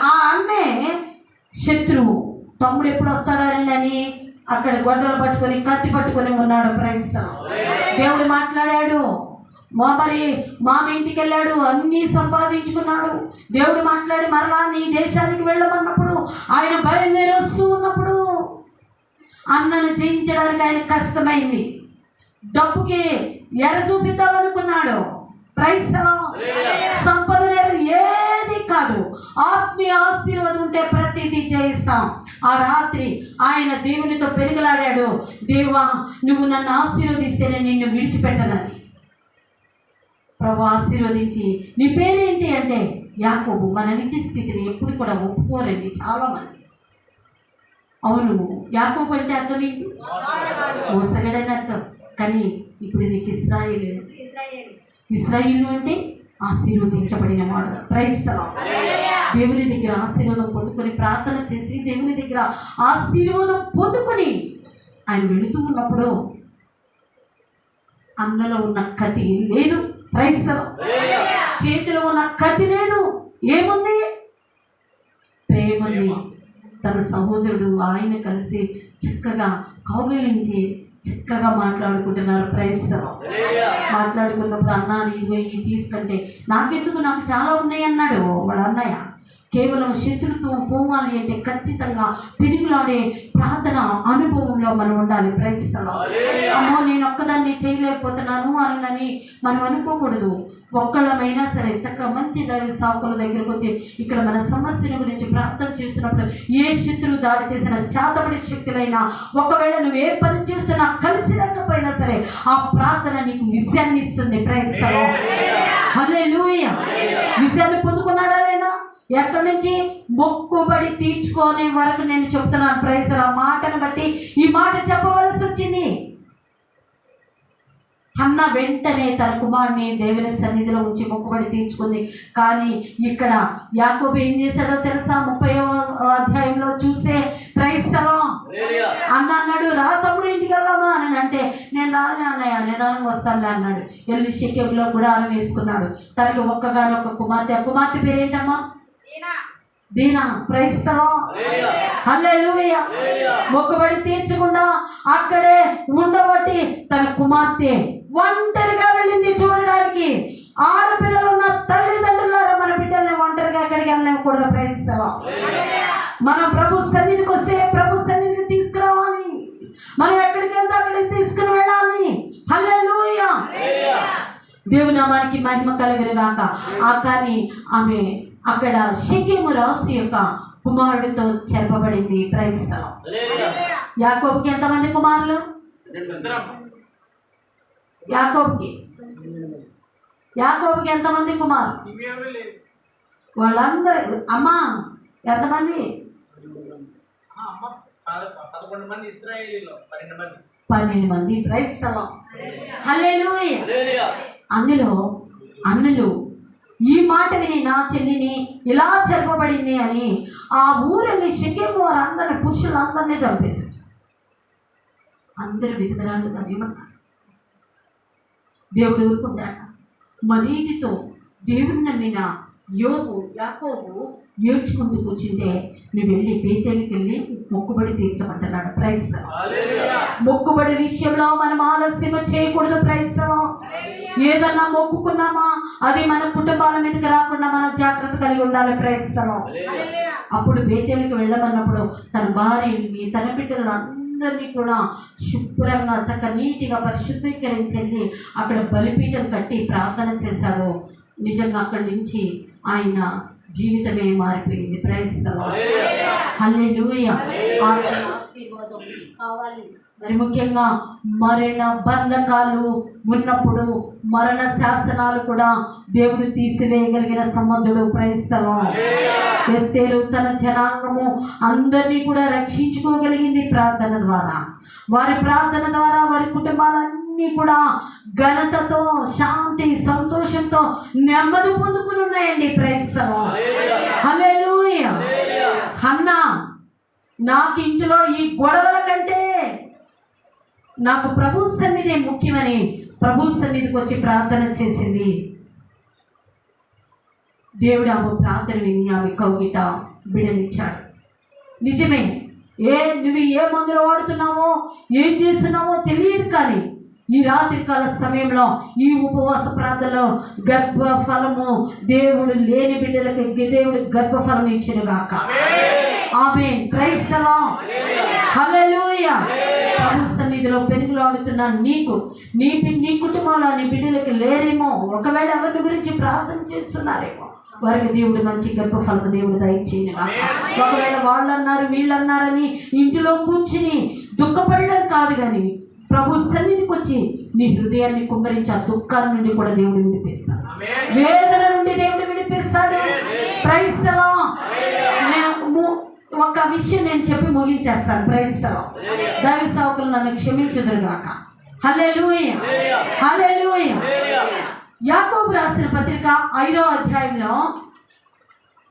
ఆ అన్నే శత్రువు. తమ్ముడు ఎప్పుడు వస్తాడని అని అక్కడ గొడ్డలు పట్టుకొని కత్తి పట్టుకొని ఉన్నాడు. Praise the lord. దేవుడు మాట్లాడాడు. మరి మామ ఇంటికి వెళ్ళాడు, అన్నీ సంపాదించుకున్నాడు. దేవుడు మాట్లాడి మరలా నీ దేశానికి వెళ్ళమన్నప్పుడు ఆయన బయలుదేరి వస్తూ ఉన్నప్పుడు అన్నను జయించడానికి ఆయన కష్టమైంది. డబ్బుకి ఎర చూపిద్దామనుకున్నాడు. Praise the lord. సంపద ఏది కాదు, ఆత్మీయ ఆశీర్వాదం ఉంటే ప్రతిదీ జయిస్తాం. ఆ రాత్రి ఆయన దేవునితో పెరుగులాడాడు. దేవా, నువ్వు నన్ను ఆశీర్వదిస్తేనే నిన్ను విడిచిపెట్టనని. ప్రభు ఆశీర్వదించి, నీ పేరేంటి అంటే యాకోబు. మన నిజ స్థితిని ఎప్పుడు కూడా ఒప్పుకోరండి చాలామంది. అవును, యాకోబు అంటే అర్థం ఏంటి? మోసగడని అర్థం. కానీ ఇప్పుడు నీకు ఇశ్రాయేలు అంటే ఆశీర్వదించబడిన వాడు. Praise the lord. దేవుని దగ్గర ఆశీర్వాదం పొందుకొని ప్రార్థన చేసి దేవుని దగ్గర ఆశీర్వాదం పొందుకొని ఆయన వెళుతూ ఉన్నప్పుడు అన్నలో ఉన్న కత్తి లేదు. Praise the lord. చేతిలో ఉన్న కత్తి లేదు. ఏముంది? ప్రేమ ఉంది. తన సహోదరుడు ఆయన కలిసి చక్కగా కౌగిలించి చక్కగా మాట్లాడుకుంటున్నారు. Praise the lord. మాట్లాడుకున్నప్పుడు అన్నా ఇదిగో ఇది తీసుకుంటే నాకెందుకు, నాకు చాలా ఉన్నాయి అన్నాడు వాడు అన్నయ్య. కేవలం శత్రుతో పోవాలి అంటే ఖచ్చితంగా పెరుగులాడే ప్రార్థన అనుభవంలో మనం ఉండాలి. Praise the lord. అమ్మో నేను ఒక్కదాన్ని చేయలేకపోతున్నాను అని మనం అనుకోకూడదు. ఒక్కళ్ళమైనా సరే చక్కగా మంచి దైవ సాకుల దగ్గరకు వచ్చి ఇక్కడ మన సమస్యల గురించి ప్రార్థన చేస్తున్నప్పుడు ఏ శత్రువు దాడి చేసిన శాతపడి శక్తులైనా, ఒకవేళ నువ్వు ఏ పని చేస్తున్నా కలిసి లేకపోయినా సరే ఆ ప్రార్థన నీకు విజయాన్ని ఇస్తుంది. Praise the lord. హల్లెలూయా. విజయాన్ని పొందుకున్నాడా లేదా? ఎక్కడి నుంచి? మొక్కుబడి తీర్చుకోనే వరకు నేను చెప్తున్నాను. Praise the lord. మాటను బట్టి ఈ మాట చెప్పవలసి వచ్చింది. హన్న వెంటనే తన కుమారుని దేవుని సన్నిధిలో ఉంచి మొక్కుబడి తీర్చుకుంది. కానీ ఇక్కడ యాకోబు ఏం చేశాడో తెలుసా? 30వ అధ్యాయంలో చూస్తే ప్రైజ్ ది లార్డ్. అన్న అన్నాడు, రా తమ్ముడు ఇంటికి వెళ్దామా అని అంటే, నేను రాలే అన్నయ్య, నిదానం వస్తానులే అన్నాడు. వెళ్ళి షెకెములో గుడారం వేసుకున్నాడు. తనకి ఒక్కగానొక్క కుమార్తె. ఆ కుమార్తె పేరేంటమ్మా? దీనా. Praise the lord. హల్లెలూయా. మొక్కుబడి తీర్చకుండా అక్కడే ఉండబట్టి తన కుమార్తె ఒంటరిగా వెళ్ళింది చూడడానికి. ఆడపిల్లలు ఉన్న తల్లిదండ్రులారా, మన బిడ్డల్ని ఒంటరిగా ఎక్కడికి వెళ్ళకూడదు. Praise the lord. మనం ప్రభు సన్నిధికి వస్తే ప్రభు సన్నిధికి తీసుకురావాలి. మనం ఎక్కడికి వెళ్తే అక్కడికి తీసుకుని వెళ్ళాలి. హల్లెలూయా. దేవుని నామానికి మహిమ కలుగును గాక. కానీ ఆమె అక్కడ షెకెము రాజు యొక్క కుమారుడితో చెప్పబడింది. Praise the lord. యాకోబుకి ఎంతమంది కుమారులు? యాకోబుకి ఎంతమంది కుమారులు? వాళ్ళందరూ అమ్మా ఎంతమంది? 12 మంది. Praise the lord. హల్లెలూయా. అందులో అన్నులు ఈ మాట విని నా చెల్లిని ఇలా చెరపబడింది అని ఆ ఊరిని షెకెము వారందరిని, పురుషులందరినీ చంపేశారు. అందరు విధవరాలుగా ఏమన్నారు? దేవుడు ఊరుకుంటాడా? మనీటితో దేవుని నమ్మిన యోబు యాకోబు ఏడ్చుకుంటూ కూర్చుంటే నువ్వు వెళ్ళి బేతేలుకి వెళ్ళి మొక్కుబడి తీర్చమంటున్నాడు. క్రైస్తవం మొక్కుబడి విషయంలో మనం ఆలస్యం చేయకూడదు. క్రైస్తవం ఏదన్నా మొక్కుకున్నామా అది మన కుటుంబాల మీదకి రాకుండా మనం జాగ్రత్త కలిగి ఉండాలి. క్రైస్తవం అప్పుడు బేతేలుకి వెళ్ళమన్నప్పుడు తన భార్యని తన బిడ్డలను అందరినీ కూడా శుభ్రంగా నీటిగా పరిశుద్ధీకరించి అక్కడ బలిపీఠం కట్టి ప్రార్థన చేశాడు. నిజంగా అక్కడి నుంచి ఆయన జీవితమే మారిపోయింది. క్రైస్తవం హల్లెలూయా. ఆశీర్వాదం కావాలి. మరి ముఖ్యంగా మరణ బంధకాలు ఉన్నప్పుడు మరణ శాసనాలు కూడా దేవుడు తీసివేయగలిగిన సమర్థుడు. క్రైస్తవం ఎస్తేరు తన జనాంగము అందరినీ కూడా రక్షించుకోగలిగింది ప్రార్థన ద్వారా. వారి ప్రార్థన ద్వారా వారి కుటుంబాలన్నీ కూడా ఘనతతో శాంతి సంతోషంతో నెమ్మది పొందుకుని ఉన్నాయండి. క్రైస్తవం హల్లెలూయా. హన్నా నాకు ఇంటిలో ఈ గొడవల కంటే నాకు ప్రభు సన్నిధి ముఖ్యమని ప్రభు సన్నిధికి వచ్చి ప్రార్థన చేసింది. దేవుడు ఆమె ప్రార్థన విని ఆమె కౌగిట బిడనిచ్చాడు. నిజమే, నువ్వు ఏ మందులు వాడుతున్నావో ఏం చేస్తున్నావో తెలియదు, కానీ ఈ రాత్రికాల సమయంలో ఈ ఉపవాస ప్రార్థనలో గర్భఫలము దేవుడు లేని బిడ్డలకి దేవుడు గర్భఫలం ఇచ్చును గాక. ఆమేన్. Praise the lord. హల్లెలూయా. ప్రభు సన్నిధిలో పెనుగులాడుతున్న నీకు నీ కుటుంబంలో నీ బిడ్డలకి లేరేమో, ఒకవేళ ఎవరి గురించి ప్రార్థన చేస్తున్నారేమో వారికి దేవుడు మంచి గర్భఫలం దేవుడు దయచేయను గాక. ఒకవేళ వాళ్ళన్నారు వీళ్ళన్నారని ఇంటిలో కూర్చుని దుఃఖపడడం కాదు, కానీ ప్రభు సన్నిధికి వచ్చి నీ హృదయాన్ని కుమ్మరించి ఆ దుఃఖాల నుండి కూడా దేవుడు విడిపిస్తాడు. వేదన నుండి దేవుడు విడిపిస్తాడు. Praise the lord. ఒక విషయం నేను చెప్పి ముగించేస్తాను. Praise the lord. దైవ సేవకులు నన్ను క్షమించుదురు గాక. హల్లెలూయా. హల్లెలూయా. యాకోబు రాసిన పత్రిక 5వ అధ్యాయంలో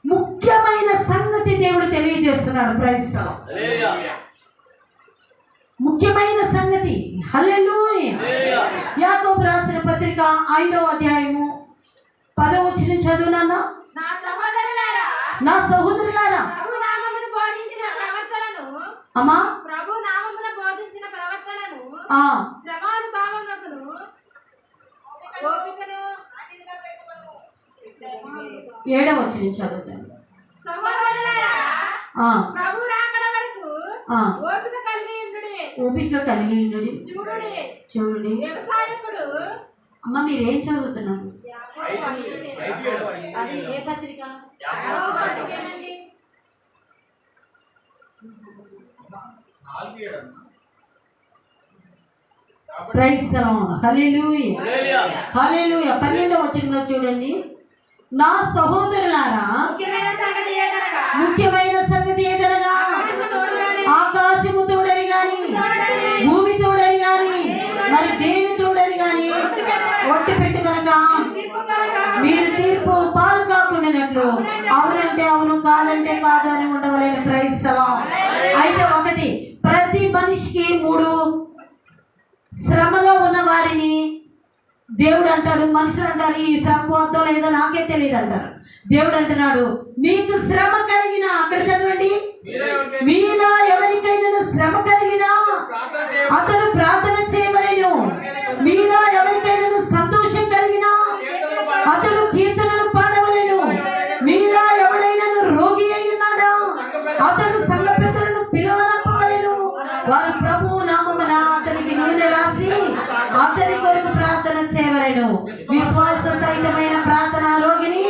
ముఖ్యమైన సంగతి దేవుడు తెలియజేస్తున్నాడు. Praise the lord. ముఖ్యమైన సంగతి. హల్లెలూయా. యాకోబు రాసిన పత్రిక 5వ అధ్యాయము 10వ వచనం చదువు నాన్న. నా సహోదరులారా అమ్మా ప్రభు నామమున బోధించిన ప్రవర్తనను శ్రమానుభావమునకును ఓపికను 7వ వచనం చదువుతాను. సహోదరులారా ప్రభు రాకడ వరకు ఓపిక కలిగి ఉండుడి. చూడుడి. వ్యవసాయకుడు. అమ్మ మీరేం చదువుతున్నారు? అది ఏ పత్రిక? Praise the lord. హల్లెలూయా. హల్లెలూయా. 12వ వచనంలో చూడండి. నా సహోదరులారా ముఖ్యమైన సంగతి ఏదనగా ఆకాశము తోడని గాని భూమి తోడని గాని మరి దేని తోడని గాని ఒట్టి పెట్టుకనగా మీరు తీర్పు పాలు కాకుండానట్లు అవునంటే అవును కాదంటే కాదు అని ఉండవలేని. Praise the lord. అయితే ఒకటి, ప్రతి మనిషికి 3 శ్రమలో ఉన్న వారిని దేవుడు అంటాడు. మనుషులు అంటారు ఈ శ్రమ పోతో లేదో నాకే తెలియదు అంటారు. దేవుడు అంటున్నాడు మీకు శ్రమ కలిగిన, అక్కడ చదవండి, మీలో ఎవరికైనా శ్రమ కలిగినా అతడు ప్రార్థన చేయవలెను. మీలో ఎవరికైనా సంతోషం కలిగినా అతడు కీర్తనలు పాడవలెను. మీలో ఎవడైనా రోగి అయి ఉన్నాడా అతడు సంఘ పెద్దలను పిలవనప్పవలెను. వారు ప్రభువు నామమున అతనికి నూనె రాసి అతని కొరకు ప్రార్థన చేయవలెను. విశ్వాస సహితమైన ప్రార్థన రోగిని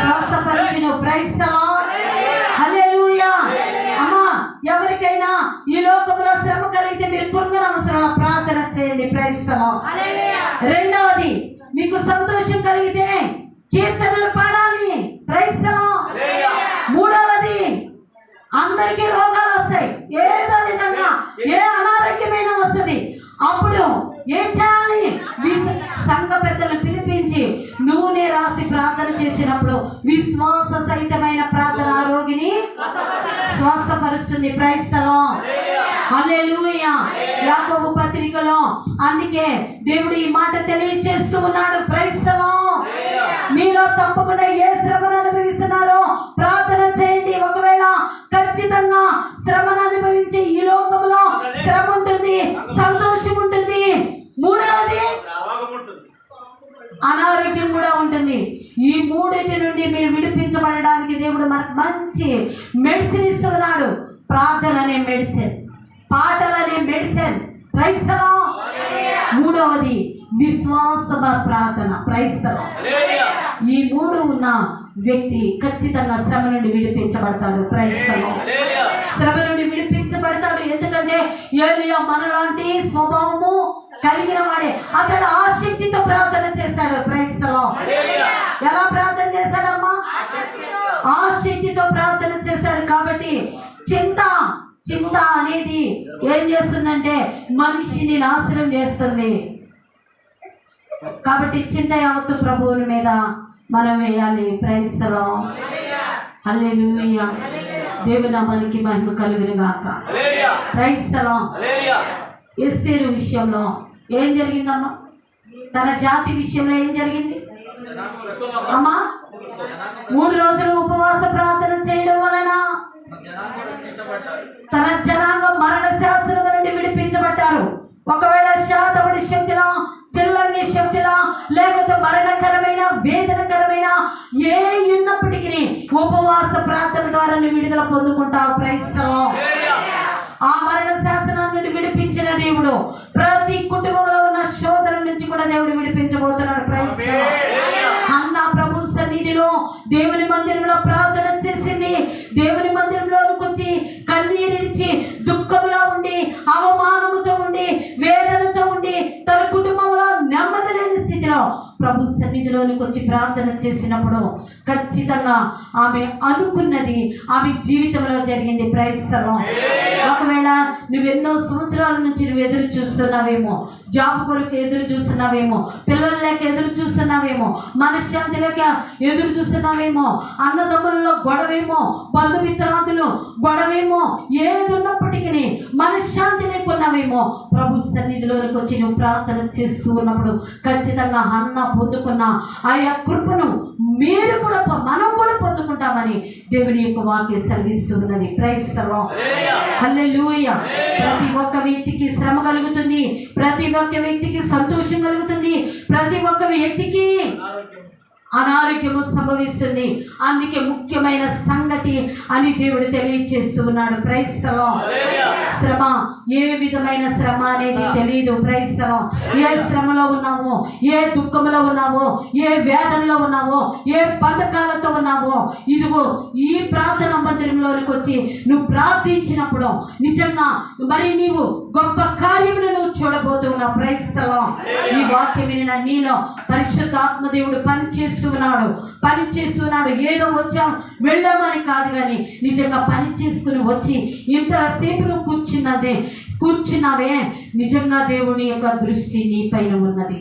స్వస్థపరచును. Praise the lord. హల్లెలూయా. అమ్మా ఎవరికైనా ఈ లోకంలో శ్రమ కలిగితే మీరు కృంగనవసరం ప్రార్థన చేయండి. Praise the lord. రెండవది, మీకు సంతోషం కలిగితే కీర్తనలు పాడాలి. Praise the lord. మూడవది, అందరికీ రోగాలు వస్తాయి, ఏదో విధంగా ఏ అనారోగ్యమైన వస్తుంది, అప్పుడు ఏం చేయాలి? సంఘ పెద్దలను పిలిపించి నూనె రాసి ప్రార్థన చేసినప్పుడు విశ్వాస సహితమైన ప్రార్థన రోగిని స్వస్థపరుస్తుంది. Praise the lord. హల్లెలూయా. యాకోబు పత్రికలో అందుకే దేవుడు ఈ మాట తెలియజేస్తూ ఉన్నాడు. Praise the lord. మీలో తప్పకుండా ఏ శ్రమను అనుభవిస్తున్నారో ప్రార్థన చేయండి. ఒకవేళ ఖచ్చితంగా శ్రమను అనుభవించే ఈ లోకంలో శ్రమ ఉంటుంది, సంతోషం ఉంటుంది, మూడవది అనారోగ్యం కూడా ఉంటుంది. ఈ మూడింటి నుండి మీరు విడిపించబడడానికి దేవుడు మనకు మంచి మెడిసిన్ ఇస్తున్నాడు. ప్రార్థన అనే మెడిసిన్, పాటలు అనే మెడిసిన్. Praise the lord. మూడవది విశ్వాస ప్రార్థన. Praise the lord. ఈ మూడు ఉన్న వ్యక్తి ఖచ్చితంగా శ్రమ నుండి విడిపించబడతాడు. Praise the lord. శ్రమ నుండి విడిపించబడతాడు. ఎందుకంటే ఏలియా మనలాంటి స్వభావము కలిగిన వాడే. అతడు ఆసక్తితో ప్రార్థన చేశాడు. Praise the lord. ఎలా ప్రార్థన చేశాడమ్మా? ఆసక్తితో ప్రార్థన చేశాడు. కాబట్టి చింత అనేది ఏం చేస్తుందంటే మనిషిని నాశనం చేస్తుంది. కాబట్టి చింత యావత్తు ప్రభువుని మీద మనం వేయాలి. Praise the lord. హల్లెలూయా. దేవుని నామానికి మహిమ కలుగును గాక. Praise the lord. ఎస్తేరు విషయంలో ఏం జరిగిందమ్మా? తన జాతి విషయంలో ఏం జరిగింది అమ్మా? 3 రోజులు ఉపవాస ప్రార్థన చేయడం వలన తన జనాంగం మరణ శాసనం నుండి విడిపించబడ్డారు. ఒకవేళ శాతపడి శక్తిలో, చిల్లంగి శక్తిలో, లేకపోతే మరణకరమైన వేదనకరమైన ఏ ఉన్నప్పటికీ ఉపవాస ప్రార్థన ద్వారా విడుదల పొందుకుంటావు. Praise the lord. ఆ మరణ శాసనం నుండి విడిపించిన దేవుడు ప్రతి కుటుంబంలో ఉన్న శోధన నుంచి కూడా దేవుడు విడిపించబోతున్నాడు. Praise the lord. హన్నా ప్రభు సన్నిధిలో దేవుని మందిరంలో ప్రార్థన చేసింది. దేవుని మందిరంలోకి వచ్చి కన్నీరిడిచి దుఃఖంలో ఉండి, అవమానముతో ఉండి, వేదనతో ఉండి, తన కుటుంబంలో నెమ్మది లేని స్థితిలో ప్రభు సన్నిధిలోనికి వచ్చి ప్రార్థన చేసినప్పుడు ఖచ్చితంగా ఆమె అనుకున్నది ఆమె జీవితంలో జరిగింది. Praise the lord. ఒకవేళ నువ్వెన్నో సంవత్సరాల నుంచి నువ్వు ఎదురు చూస్తున్నావేమో, జాబ్ కొరకు ఎదురు చూస్తున్నావేమో, పిల్లలు లేక ఎదురు చూస్తున్నావేమో, మనశ్శాంతి లేక ఎదురు చూస్తున్నావేమో, అన్నదమ్ములలో గొడవేమో, బంధుమిత్రాదులు గొడవేమో, ఏది ఉన్నప్పటికీ మనశ్శాంతి లేకున్నావేమో, ప్రభు సన్నిధిలోనికి వచ్చి నువ్వు ప్రార్థన చేస్తూ ఉన్నప్పుడు ఖచ్చితంగా అన్న పొందుకున్న ఆయా కృపను మీరు కూడా మనం కూడా పొందుకుంటామని దేవుని యొక్క వాక్యం సెలవిస్తూ ఉన్నది. Praise the lord. హల్లెలూయా. ప్రతి ఒక్క వ్యక్తికి శ్రమ కలుగుతుంది, ప్రతి ఒక్క వ్యక్తికి సంతోషం కలుగుతుంది, ప్రతి ఒక్క వ్యక్తికి అనారోగ్యము సంభవిస్తుంది. అందుకే ముఖ్యమైన సంగతి అని దేవుడు తెలియజేస్తూ ఉన్నాడు. Praise the lord. శ్రమ ఏ విధమైన శ్రమ అనేది తెలియదు. Praise the lord. ఏ శ్రమలో ఉన్నావో, ఏ దుఃఖంలో ఉన్నావో, ఏ వేదనలో ఉన్నావో, ఏ బంధకాలతో ఉన్నావో, ఇదిగో ఈ ప్రార్థన మందిరంలోనికి వచ్చి నువ్వు ప్రార్థించినప్పుడు నిజంగా మరి నీవు గొప్ప కార్యమును నువ్వు చూడబోతున్నావు. Praise the lord. ఈ వాక్యం వినిన నీలో పరిశుద్ధాత్మ దేవుడు పని చేస్తున్నాడు. ఏదో వచ్చాం వెళ్ళామని కాదు, కానీ నిజంగా పని చేసుకుని వచ్చి ఇంతసేపు నువ్వు కూర్చున్నావే, నిజంగా దేవుని యొక్క దృష్టి నీ పైన ఉన్నది.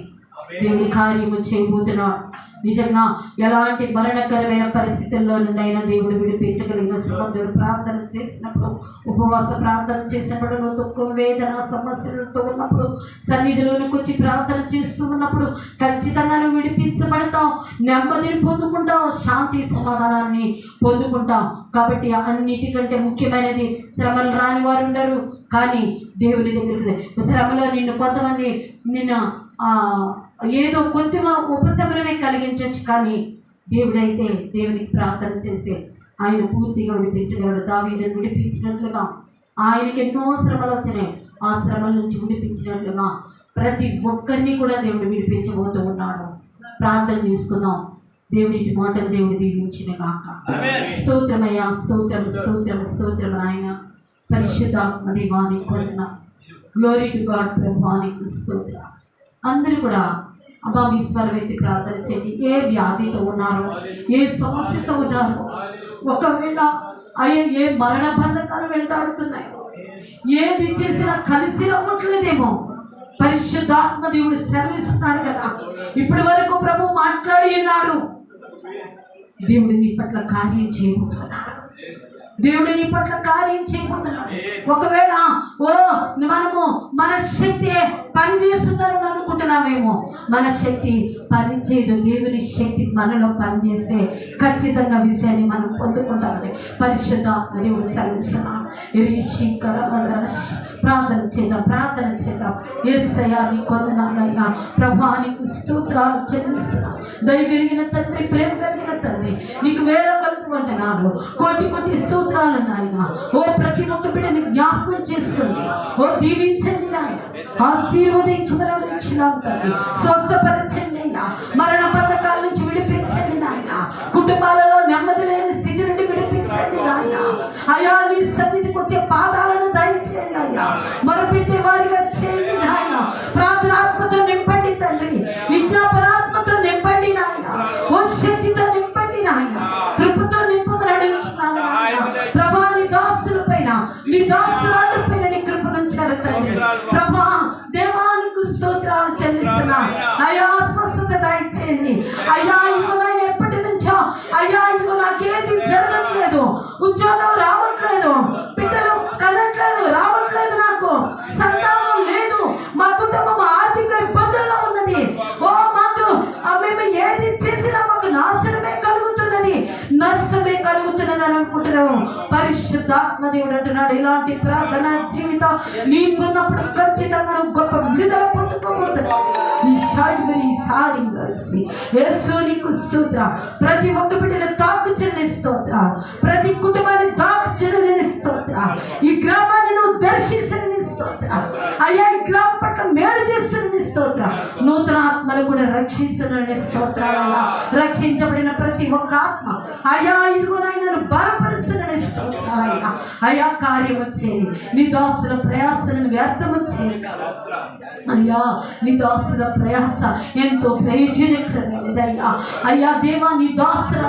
దేవుని కార్యము చేయబోతున్నాడు. నిజంగా ఎలాంటి మరణకరమైన పరిస్థితుల్లో నుండైనా దేవుడు విడిపించగలిగిన సమర్థుడు. ప్రార్థన చేసినప్పుడు, ఉపవాస ప్రార్థన చేసినప్పుడు, నువ్వు దుఃఖం, వేదన, సమస్యలతో ఉన్నప్పుడు, సన్నిధిలోనికి వచ్చి ప్రార్థన చేస్తూ ఉన్నప్పుడు ఖచ్చితంగా నువ్వు విడిపించబడతావు, నెమ్మదిని పొందుకుంటావు, శాంతి సమాధానాన్ని పొందుకుంటావు. కాబట్టి అన్నిటికంటే ముఖ్యమైనది శ్రమలు రాని వారు ఉండరు, కానీ దేవుని దగ్గరికి శ్రమలో కొంతమంది నిన్ను ఏదో కొంచెం ఉపశమనమే కలిగించవచ్చు, కానీ దేవుడైతే దేవునికి ప్రార్థన చేస్తే ఆయన పూర్తిగా విడిపించగలడు. దావీదును విడిపించినట్లుగా ఆయనకి ఎన్నో శ్రమలు వచ్చినాయి. ఆ శ్రమల నుంచి విడిపించినట్లుగా ప్రతి ఒక్కరిని కూడా దేవుడు విడిపించబోతూ ఉన్నాడు. ప్రార్థన చేసుకుందాం. దేవుడి మాటలు దేవుడు దీవించిన కాక. స్తోత్రమయ్యా, స్తోత్రం స్తోత్రం స్తోత్రం నాయన. పరిశుద్ధాత్మ దేవానికి కొన్న గ్లోరీ టు గాడ్. ప్రభానికి స్తోత్రం. అందరూ కూడా అబ్బా మీ స్వరం ఎత్తి ప్రార్థన చేయండి. ఏ వ్యాధితో ఉన్నారో, ఏ సమస్యతో ఉన్నారో, ఒకవేళ అయ్యే ఏ మరణ బంధకాలు వెంటాడుతున్నాయో, ఏది చేసినా కలిసి రావట్లేదేమో, పరిశుద్ధాత్మ దేవుడు సెలవిస్తున్నాడు కదా. ఇప్పటి వరకు ప్రభు మాట్లాడి ఉన్నాడు. దేవుడు నీ పట్ల కార్యం చేయబోతున్నాడు. దేవుడు నీ పట్ల కార్యం చేయబోతున్నాడు. ఒకవేళ మన శక్తి పనిచేస్తుందని అనుకుంటున్నామేమో. మన శక్తి పనిచేయదు. దేవుని శక్తి మనలో పనిచేస్తే ఖచ్చితంగా విజయాన్ని మనం పొందుకుంటామని పరిశుద్ధాత్మ దేవుడు సెలవిస్తున్నాడు. ప్రార్థన చేద్దాం. యేసయ్యా నీ కొందనాలయ్యా. ప్రభువా నీకు స్తోత్రాలు చెల్లిస్తున్నాను. దయ కలిగిన తండ్రి, ప్రేమ కలిగిన తండ్రి, నీకు వేల కొలది వందనాలు, కోటి స్తోత్రాలు నాయన. ఓ ప్రతి ఒక్క బిడ్డని జ్ఞాపకం చేసుకోండి. ఓ దీవించండి నాయన, ఆశీర్వదించినాం తండ్రి. స్వస్థపరచండి అయ్యా. మరణ పథకాల నుంచి విడిపించండి నాయన. కుటుంబాలలో నెమ్మది లేని స్థితి నుండి విడిపించండి నాయన. అయ్యా నీ సన్నిధికి వచ్చే పాదాలను దయచేయండి అయ్యా. మొరపెట్టే వారిగా చేయండి నాయన. ప్రార్థనాత్మతో నింపండి తండ్రి. విజ్ఞాపనాత్మతో నింపండి నాయన. ఓ శక్తితో నింపండి నాయన. కృపతో నింపమని అడుగుతున్నాను నాయన. ప్రభా నీ దాసుల పైన, నీ దాసురాళ్ళ పైన నీ కృపను చెరతండి. ప్రభా దేవానికి స్తోత్రాలు చెల్లిస్తున్నా. అయ్యా స్వస్థత దయచేయండి అయ్యా. ఇదిగో నాయన ఎప్పటి నుంచో అయ్యా ఇదిగో నాకేది జరగట్లేదు, ఉద్యోగం రావట్లేదు, బిడ్డలు కనట్లేదు, రావట్లేదు, నాకు సంతానం లేదు, మా కుటుంబం ఆర్థిక ఇబ్బందుల్లో ఉన్నది. ఓ మాకు మేము ఏది చేసినా మాకు నాశనమే కలుగుతున్నది, నష్టమే కలుగుతున్నది అని అనుకుంటున్నాము. పరిశుద్ధాత్మ దేవుడు అంటున్నాడు, ఇలాంటి ప్రార్థన జీవితం నీకున్నప్పుడు ఖచ్చితంగా గొప్ప విడుదల పొందుకోబోతున్నావు. నీకు స్తోత్ర. ప్రతి ఒక్క బిడ్డను తాకుచున్న స్తోత్ర. ప్రతి కుటుంబాన్ని తాకుచున్న స్తోత్ర. ఈ గ్రామాన్ని నువ్వు దర్శిస్తున్న స్తోత్ర. అయ్యా ఈ గ్రామం పట్ల మేలు చేస్తున్న స్తోత్ర. నూతన ఆత్మలు కూడా రక్షిస్తున్న స్తోత్రాలయ్యా. రక్షించబడిన ప్రతి ఒక్క ఆత్మ అయ్యా ఇదిగో నాయనను బలపరుస్తున్న స్తోత్రాలయ్యా. అయ్యా కార్యం వచ్చేది. నీ దాసుల ప్రయాసలను వ్యర్థం వచ్చేది అయ్యా. నీ దాసుల ప్రయాస ఎంతో ప్రయోజనకరమైనదయ్యా. అయ్యా దేవా నీ దాసుల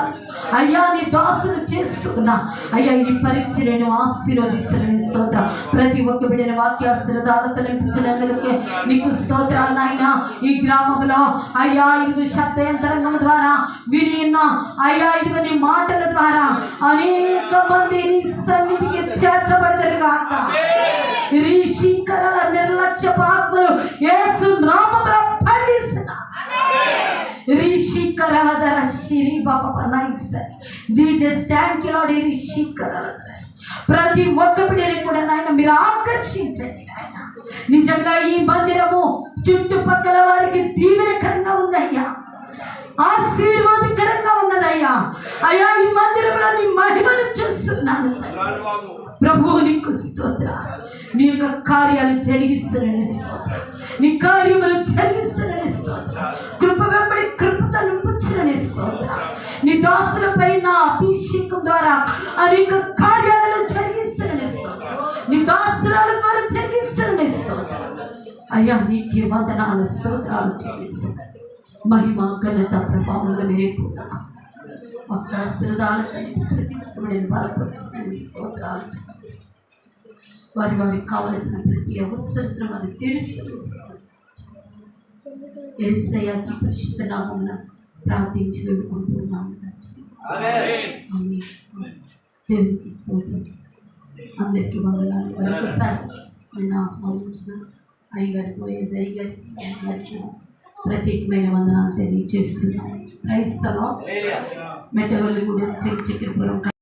అయ్యా నీ దాసులు చేస్తున్నా అయ్యా ఈ పరిచర్యను ఆశీర్వదిస్తున్న స్తోత్రం. ప్రతి ఒక్క బిడ్డని వాక్యాశీర్వాదాలతో నింపించినందుకే నీకు స్తోత్రాలు నాయన. ఈ గ్రామంలో అయ్యా ఇదిగో శబ్ద యంత్రాంగం ద్వారా వినిన్న అయ్యా ఇదిగో నీ మాటల ద్వారా అనేక మంది నీ సన్నిధికి చేర్చబడతారు గాక. రిషికరల నిర్లక్ష్య ఆత్మలు యేసు నామములో బంధిస్తున్నా. Jesus thank you lord. ప్రతి ఒక్క బిడ్డని కూడా నాయన మీరు ఆకర్షించండి నాయన. నిజంగా ఈ మందిరము చుట్టుపక్కల వారికి దీవెనకరంగా ఉందయ్యా, ఆశీర్వాదకరంగా ఉన్నదయ్యా. అయ్యా ఈ మందిరంలో నీ మహిమను చూస్తున్నాను ప్రభు. నీకు స్తోత్ర. నీ యొక్క కార్యాలు జరిగిస్తున్న స్తోత్ర. నీ కార్యములు జరిగిస్తున్న స్తోత్ర. కృప వెంబడి కృపతో నింపుచున్న స్తోత్ర. నీ దాసులపై నా అభిషేకం ద్వారా అనేక కార్యాలను జరిగిస్తున్న స్తోత్ర. నీ దాసురాల ద్వారా జరిగిస్తున్న స్తోత్ర. అయ్యా నీకే వందనాలు స్తోత్రాలు చెల్లిస్తున్నాను. మహిమ ఘనత ప్రభావంలో మీరే పొందక ప్రతి ఒక్కరిని బలపరుచుకుని స్తోత్రాలు చెల్లిస్తున్నాను. వారికి కావలసిన ప్రతి అవసరతను అది తీరుస్తూ యేసయ్య అతి పరిశుద్ధ నామమున ప్రార్థించి వేడుకుంటున్నాము తండ్రి. దేవునికి స్తోత్రం. అందరికీ వందనాలు. మరొకసారి ఆయన ఆహ్వానించిన అయ్యగారికి వైఎస్ అయ్యగారికి ప్రత్యేకమైన వందనాలు తెలియజేస్తున్నాను. క్రైస్తవ మెట్టగల్లి కూడా చక్రపురం